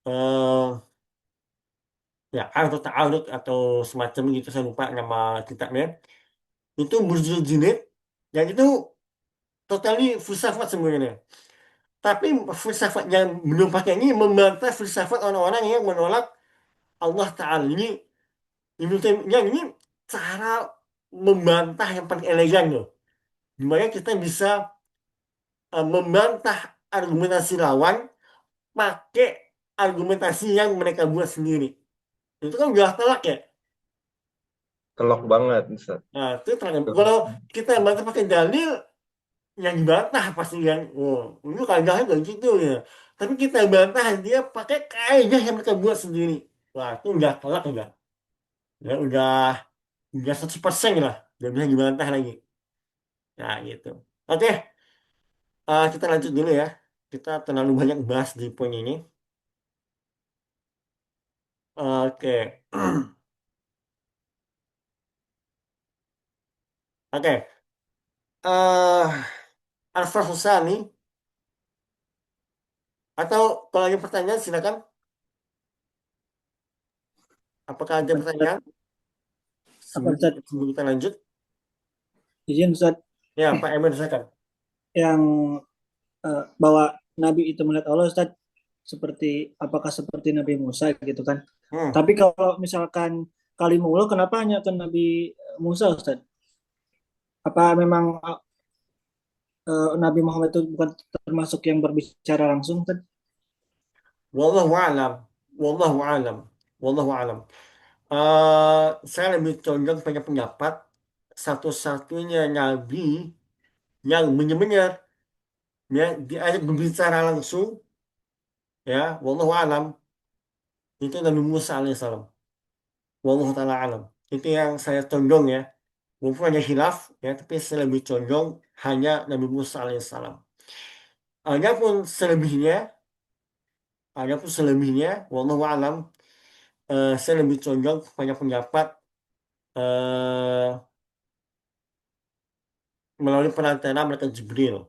A: Eh, ya, atau ta'arud atau semacam gitu, saya lupa nama kitabnya. Itu berjilid-jilid dan itu totally filsafat sebenarnya. Tapi filsafat yang belum pakai ini membantah filsafat orang-orang yang menolak Allah Ta'ala. Ibnu Taimiyah ini cara membantah yang paling elegan loh. Dimana kita bisa membantah argumentasi lawan pakai argumentasi yang mereka buat sendiri. Itu kan udah telak ya.
B: Telok banget Ustaz.
A: Nah, itu telak. Kalau kita bantah pakai dalil, yang dibantah pasti kan, oh itu kaidahnya kayak gitu ya. Tapi kita bantah dia pakai kaidah yang mereka buat sendiri. Wah, itu udah telak ya, udah 100% lah, udah bisa dibantah lagi. Nah gitu. Oke, kita lanjut dulu ya. Kita terlalu banyak bahas di poin ini. Oke. Oke. Eh, Alfa Susani atau kalau ada pertanyaan silakan. Apakah ada
E: Apa
A: pertanyaan
E: apa
A: sebelum,
E: Ustaz?
A: sebelum kita lanjut?
E: Izin Ustaz,
A: Ya, Pak Emir silakan.
E: yang bahwa Nabi itu melihat Allah Ustaz, seperti apakah seperti Nabi Musa gitu kan?
A: Hmm.
E: Tapi kalau misalkan kalimullah, kenapa hanya ke Nabi Musa Ustaz? Apa memang Nabi Muhammad itu bukan termasuk yang berbicara langsung Ustaz?
A: Wallahu a'lam. Wallahu a'lam. Wallahu a'lam. Saya lebih condong pada pendapat satu-satunya nabi yang benar-benar ya diajak berbicara langsung ya wallahu a'lam itu Nabi Musa alaihissalam. Wallahu taala alam. Itu yang saya condong ya. Walaupun ada khilaf ya, tapi saya lebih condong hanya Nabi Musa alaihissalam. Adapun selebihnya, adapun selebihnya, wallahu alam, saya lebih condong kepada pendapat eh, melalui perantara malaikat Jibril.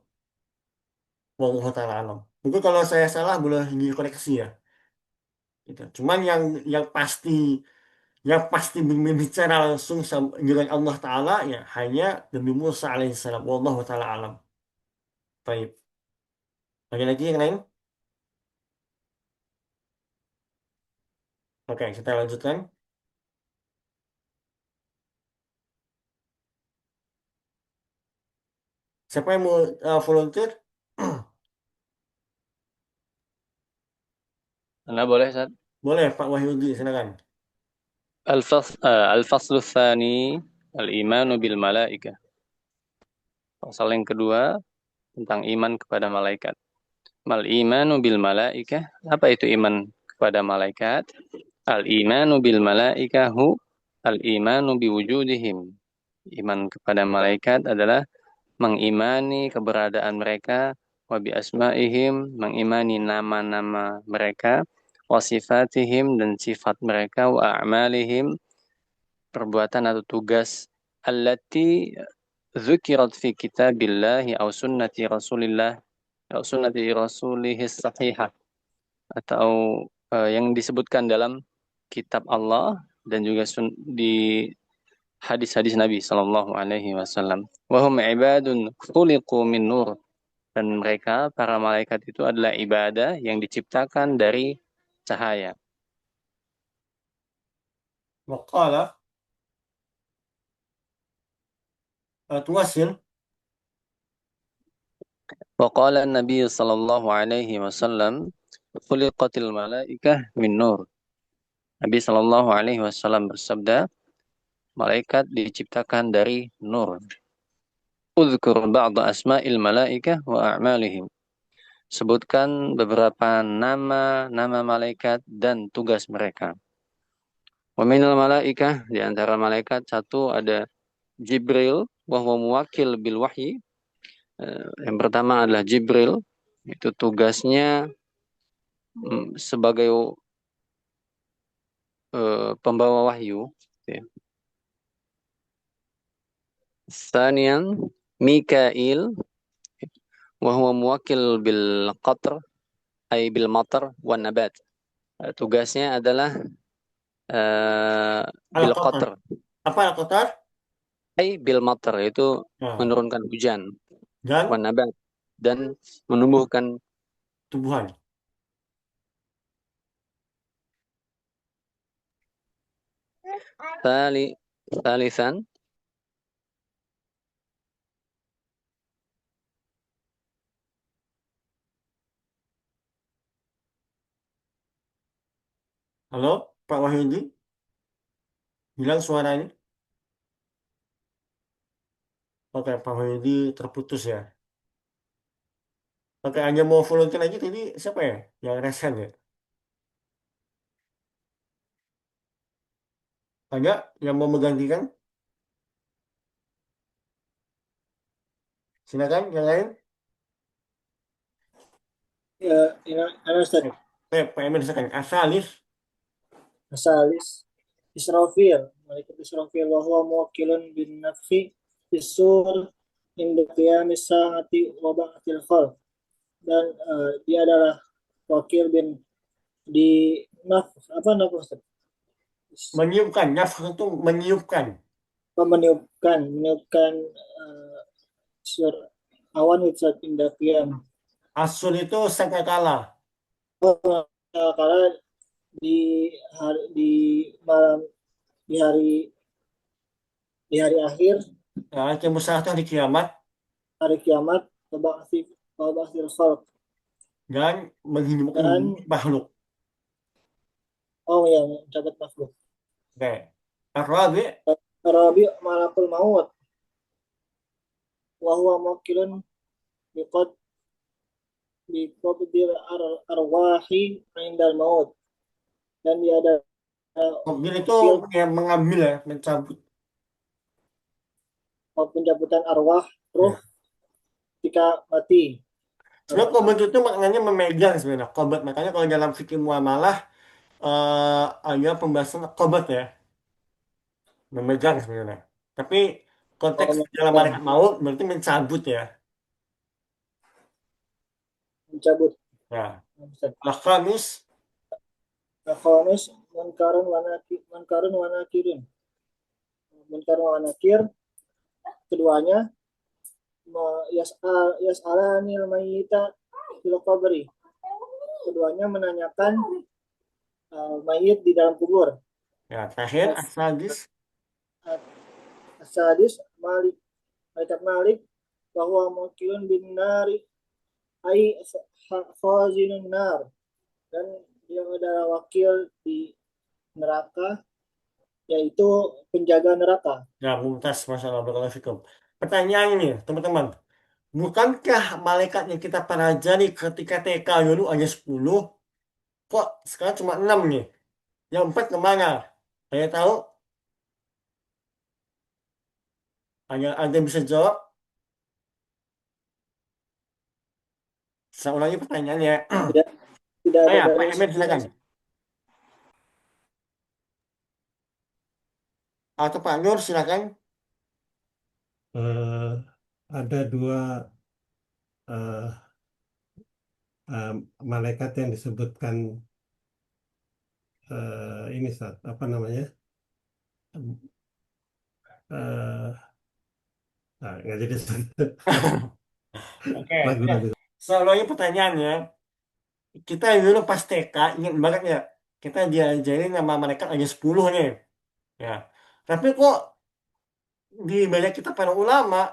A: Wallahu taala alam. Mungkin kalau saya salah boleh dikoreksi ya. Gitu. Cuman yang pasti berbicara langsung dengan Allah Taala ya hanya Nabi Musa alaihissalam. Wallahu taala alam. Baik. Lagi lagi yang lain? Oke, kita lanjutkan. Siapa yang mau volunteer?
D: Anda boleh, Ustaz.
A: Boleh, Pak Wahyudi, silakan.
D: Al-faslu tsani al-imanu bil malaikah. Pasal yang kedua tentang iman kepada malaikat. Mal imanu bil malaikah. Apa itu iman kepada malaikat? Al imanu bil malaikahu al imanu biwujudihim. Iman kepada malaikat adalah mengimani keberadaan mereka, wa bi asma'ihim, mengimani nama-nama mereka, wa sifatihim, dan sifat mereka, wa a'malihim, perbuatan atau tugas, allati zukirat fi kitabillahi au sunnati rasulillah au sunnati rasulih sahihah, atau yang disebutkan dalam kitab Allah dan juga di hadis-hadis Nabi Shallallahu Alaihi Wasallam. Wahum ibadun khuliqu min nur, dan mereka para malaikat itu adalah ibadah yang diciptakan dari cahaya.
A: Waqala, tuwasil.
D: Waqala Nabi Shallallahu Alaihi Wasallam khuliqatil malaikah min nur. Nabi Shallallahu Alaihi Wasallam bersabda, malaikat diciptakan dari nur. Udzkur ba'da asma'il malaikah wa a'malihim. Sebutkan beberapa nama malaikat dan tugas mereka. Wa minal malaikah, di antara malaikat satu ada Jibril, wa huwa muwakil bil wahyi. Yang pertama adalah Jibril, itu tugasnya sebagai pembawa wahyu. Sanian Mikail, wa huwa muwakil bil qatr, ay bil matar wa nabat. Tugasnya adalah bil
A: Al-Qatar.
D: qatr,
A: Apa Al-Qatar?
D: ay bil matar, itu
A: Nah,
D: menurunkan hujan, wa
A: dan
D: nabat, dan menumbuhkan.
A: tumbuhan.
D: Talisan
A: Halo, Pak Wahyudi, hilang suara ini. Oke, Pak Wahyudi terputus ya. Oke, hanya mau volunteer lagi tadi siapa ya? Yang resen ya? Ada yang mau menggantikan? Silakan, yang lain.
E: Ya, Ustaz.
A: Pak Emir silakan. Asalis.
E: asalis Israfil, malaikat Israfil wa huwa muwakkilun bin nafsi fisur inda qiyamis saati wa ba'atil khalq. Dan dia adalah wakil bin di naf apa nafas
A: Meniupkan, nafkh itu meniupkan.
E: meniupkan uh, sur awan itu saat indah qiyam.
A: Asul itu sangkakala.
E: Karena di di malam di hari di hari akhir
A: Ya, kemusaha itu hari kiamat
E: hari kiamat wabaksil khalq
A: dan menghidupkan
E: dan
A: makhluk.
E: oh ya mencatat makhluk.
A: Oke. Ar-Rabi,
E: Rabi malakul maut wa huwa mukilun biqad biqabdil arwahi indal maut, dan dia ada
A: mobil itu
E: wakil
A: yang mengambil ya, mencabut.
E: pencabutan arwah ruh
A: Ya.
E: ketika mati.
A: Sebenarnya qobat itu maknanya memegang sebenarnya. Qobat makanya kalau dalam fikih muamalah ada pembahasan qobat ya, memegang sebenarnya. Tapi konteks dalam
E: Memegang,
A: malaikat maut berarti mencabut ya.
E: mencabut.
A: Ya. Al-Khamis,
E: Khamis munkarun wa nakirun. Munkarun wa nakir, keduanya yas'alanil mayyita fil qabri. Keduanya menanyakan mayit di dalam kubur.
A: ya terakhir As-Sadis,
E: Asadis Malik, malaikat Malik bahwa mukilun bin nari ai khazinun nar, dan dia adalah wakil di neraka, yaitu penjaga neraka.
A: ya mumtaz, masalah barakallahu fikum. Pertanyaan ini, teman-teman. Bukankah malaikat yang kita pelajari ketika TK dulu ada 10, kok sekarang cuma 6 nih? Yang 4 kemana? Saya tahu, ada yang bisa jawab. Saya ulangi pertanyaannya.
E: Tidak tidak ada
A: Saya, Pak
E: dari
A: Emir silakan. Atau Pak Nur silakan.
C: Eh, ada dua eh, eh, malaikat yang disebutkan ini saat apa namanya nggak jadi
A: Oke,
C: ragu
A: ya.
C: ragu.
A: Saya ulangi pertanyaannya. Kita dulu pas TK, ingat banget ya, kita diajarin nama malaikat ada 10 nih. Ya. Tapi kok di banyak kita para ulama,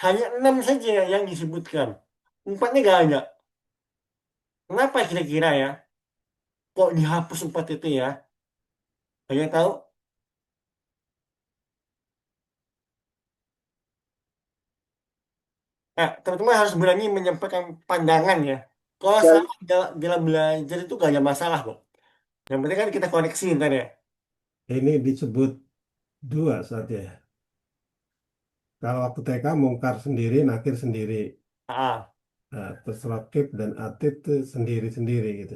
A: hanya 6 saja yang disebutkan. Empatnya gak ada. Kenapa kira-kira ya? Kok dihapus 4 itu ya? Ada yang tahu? Nah, teman-teman harus berani menyampaikan pandangan ya. Kalau
E: dan
A: salah dalam belajar itu gak ada masalah kok. Yang penting kan kita koneksi ntar ya.
C: Ini disebut dua saja. Kalau waktu TK mungkar sendiri, nakir sendiri.
A: Ah,
C: Terus rakib dan atid itu sendiri-sendiri gitu.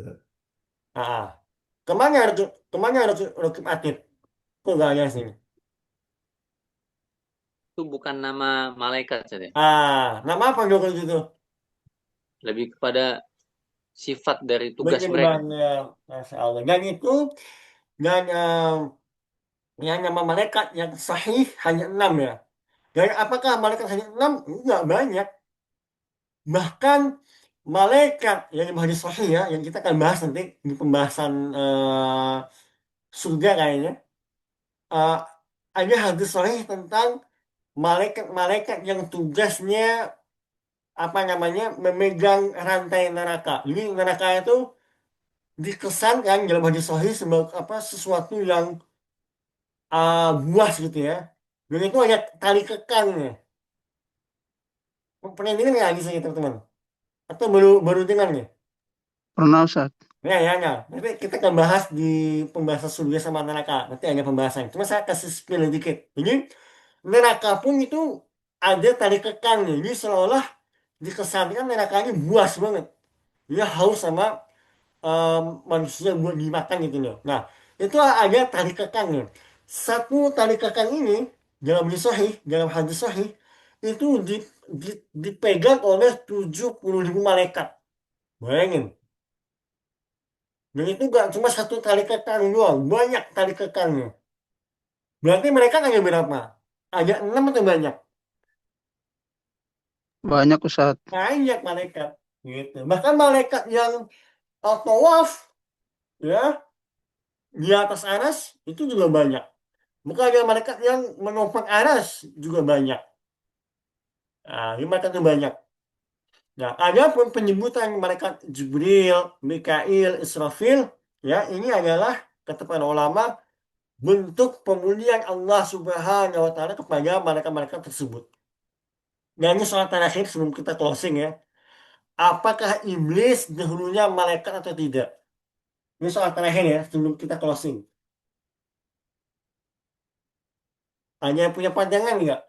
A: ah, ah. Kemana harus Rukib Atid? Kok gak ada sini?
D: Itu bukan nama malaikat saja.
A: Nama apa dong kalau gitu?
D: Lebih kepada sifat dari tugas
A: Bener
D: mereka.
A: banget, Masya Allah. Dan yang nama malaikat yang sahih hanya 6 ya. Dan apakah malaikat hanya 6? Enggak banyak. Bahkan malaikat yang hadis sahih ya, yang kita akan bahas nanti di pembahasan surga kayaknya. Eh, ada hadis sahih tentang malaikat-malaikat yang tugasnya apa namanya memegang rantai neraka. Jadi neraka itu dikesankan dalam hadis sahih sebagai apa sesuatu yang buas gitu ya. Dan itu ada tali kekangnya. Pernah dengar nggak hadisnya teman-teman? Atau baru baru dengar nih?
F: Pernah Ustaz.
A: Ya, ya, ya. Nanti kita akan bahas di pembahasan surga sama neraka. Nanti ada pembahasan. Cuma saya kasih spill dikit. Jadi neraka pun itu ada tali kekangnya. Jadi seolah dikesankan neraka ini buas banget. Dia haus sama manusia buat dimakan gitu loh. Nah, itu ada tali kekangnya. Satu tali kekang ini dalam hadis sahih itu dipegang oleh 70.000 malaikat. Bayangin. Dan itu gak cuma satu tali kekang doang, banyak tali kekangnya. Berarti mereka ada berapa? Ada 6 atau banyak?
F: Banyak Ustaz.
A: Banyak malaikat. Gitu. Bahkan malaikat yang tawaf ya di atas aras itu juga banyak. Bukan ada malaikat yang menopang aras juga banyak. Nah, ini malaikat itu banyak. Nah, ada pun penyebutan malaikat Jibril, Mikail, Israfil, ya ini adalah kata para ulama bentuk pemulihan Allah Subhanahu wa taala kepada malaikat-malaikat tersebut. Nah, ini soal terakhir sebelum kita closing ya. Apakah iblis dahulunya malaikat atau tidak? Ini soal terakhir ya sebelum kita closing. Hanya yang punya pandangan nggak?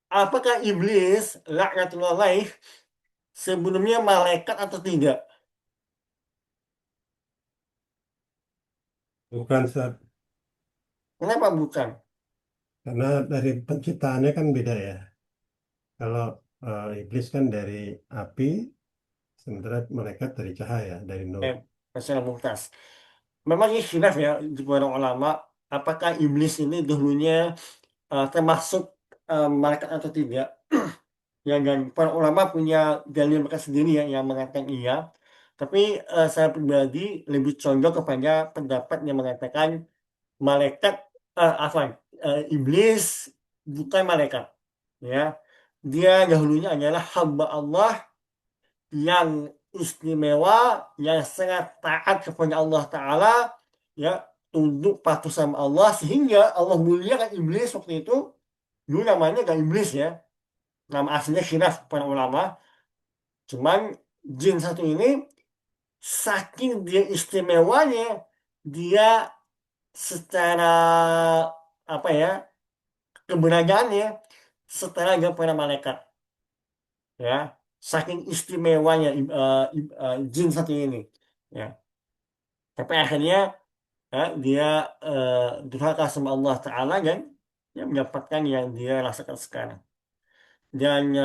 A: Apakah iblis laknatullah alaih sebelumnya malaikat atau tidak?
C: Bukan Ustaz.
A: Kenapa bukan?
C: Karena dari penciptaannya kan beda ya. Kalau iblis kan dari api, sementara malaikat dari cahaya, dari nur.
A: Masalah Mumtaz. Memang ini khilaf ya di para ulama. Apakah iblis ini dahulunya termasuk malaikat atau tidak? Ya, dan para ulama punya dalil mereka sendiri ya yang mengatakan iya. Tapi saya pribadi lebih condong kepada pendapat yang mengatakan malaikat, afwan, iblis bukan malaikat. Ya, dia dahulunya adalah hamba Allah yang istimewa, yang sangat taat kepada Allah Ta'ala, ya, tunduk patuh sama Allah, sehingga Allah muliakan iblis waktu itu, dulu namanya gak iblis ya, nama aslinya khilaf para ulama, cuman jin satu ini, saking dia istimewanya, dia secara, apa ya, keberadaannya, setara dengan para malaikat, ya, saking istimewanya jin satu ini, ya. Tapi akhirnya ya, dia durhaka sama Allah Ta'ala dan ya, mendapatkan yang dia rasakan sekarang. Dan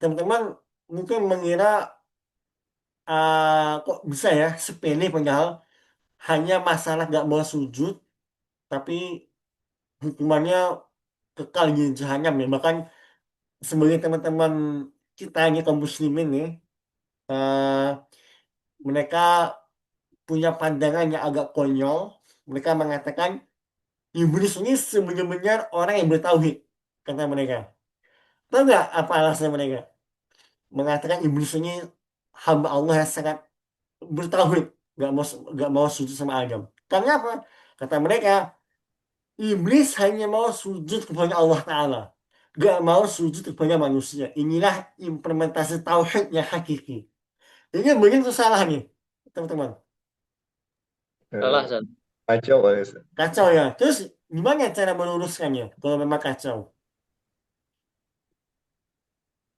A: teman-teman mungkin mengira kok bisa ya sepele padahal hanya masalah gak mau sujud, tapi hukumannya kekal di jahanam ya. Bahkan sebagai teman-teman kita ini kaum muslimin nih, eh, mereka punya pandangan yang agak konyol. Mereka mengatakan iblis ini sebenarnya orang yang bertauhid, kata mereka. Tahu nggak apa alasan mereka? Mengatakan iblis ini hamba Allah yang sangat bertauhid, nggak mau sujud sama Adam. Karena apa? Kata mereka, iblis hanya mau sujud kepada Allah Ta'ala. Nggak mau sujud kepada manusia. Inilah implementasi tauhid yang hakiki. Ini begitu salah nih, teman-teman.
D: Salah,
B: Eh,
D: Ustaz.
B: Kacau kali, Ustaz.
A: Kacau ya. Terus gimana cara meluruskannya kalau memang kacau?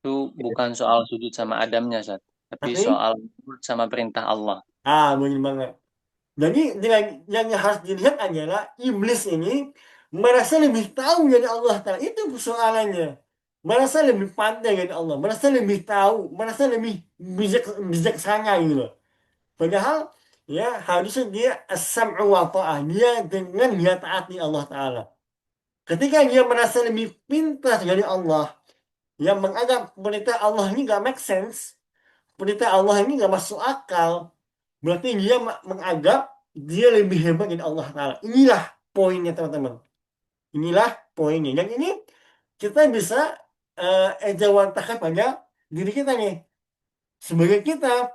D: Itu bukan soal sujud sama Adamnya, Ustaz. Tapi
A: Tapi,
D: soal nurut sama perintah Allah.
A: benar banget. Jadi yang harus dilihat adalah iblis ini merasa lebih tahu dari Allah Ta'ala. Itu persoalannya. Merasa lebih pandai dari Allah. Merasa lebih tahu. Merasa lebih bijaksana gitu loh. Padahal ya harusnya dia as-sam'u wa ta'ah. Dia dengan dia taati Allah Ta'ala. Ketika dia merasa lebih pintar dari Allah, yang menganggap perintah Allah ini gak make sense, perintah Allah ini gak masuk akal, berarti dia menganggap dia lebih hebat dari Allah Ta'ala. Inilah poinnya teman-teman. Inilah poinnya. Dan ini kita bisa ejawantahkan pada diri kita nih. Sebagai kita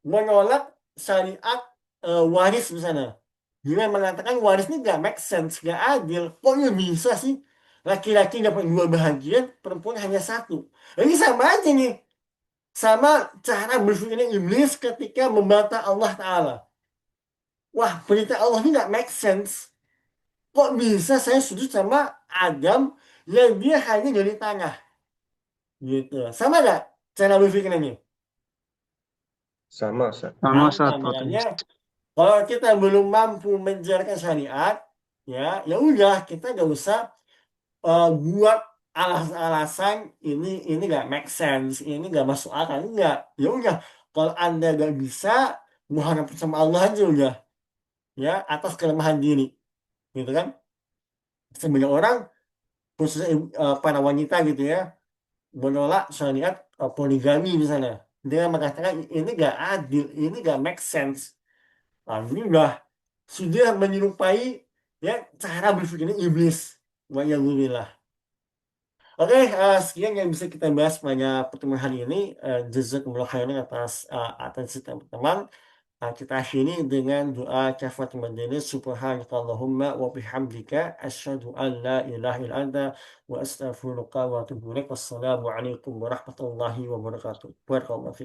A: menolak syariat waris di sana. Dia mengatakan waris ini gak make sense, gak adil. Kok ya bisa sih? Laki-laki dapat dua bahagian, perempuan hanya satu. Nah, ini sama aja nih. Sama cara berpikirnya iblis ketika membantah Allah Ta'ala. Wah, perintah Allah ini nggak make sense. Kok bisa saya sujud sama Adam yang dia hanya dari tanah? Gitu. Sama nggak cara berpikirnya ini?
B: Sama, Ustaz.
F: Sama
A: Sama,
F: saat potong.
A: makanya kalau kita belum mampu menjalankan syariat, ya udah kita gak usah buat alasan-alasan ini gak make sense, ini gak masuk akal, enggak. Ya udah, kalau Anda gak bisa, muharap sama Allah aja udah, ya atas kelemahan diri, gitu kan? Sebanyak orang, khususnya para wanita gitu ya, menolak syariat poligami misalnya. Dia mengatakan ini gak adil, ini gak make sense. Nah, ini udah sudah menyerupai ya cara berpikirnya iblis. Wa'iyadzubillah. Oke, sekian yang bisa kita bahas pada pertemuan hari ini. Jazakumullah khairan atas atensi teman-teman. Kita akhiri dengan doa kafaratul majelis. Subhanakallahumma wa bihamdika asyhadu an la ilaha illa anta wa astaghfiruka wa atubu ilaik. Wassalamu alaikum warahmatullahi wabarakatuh. Barakallahu fiik.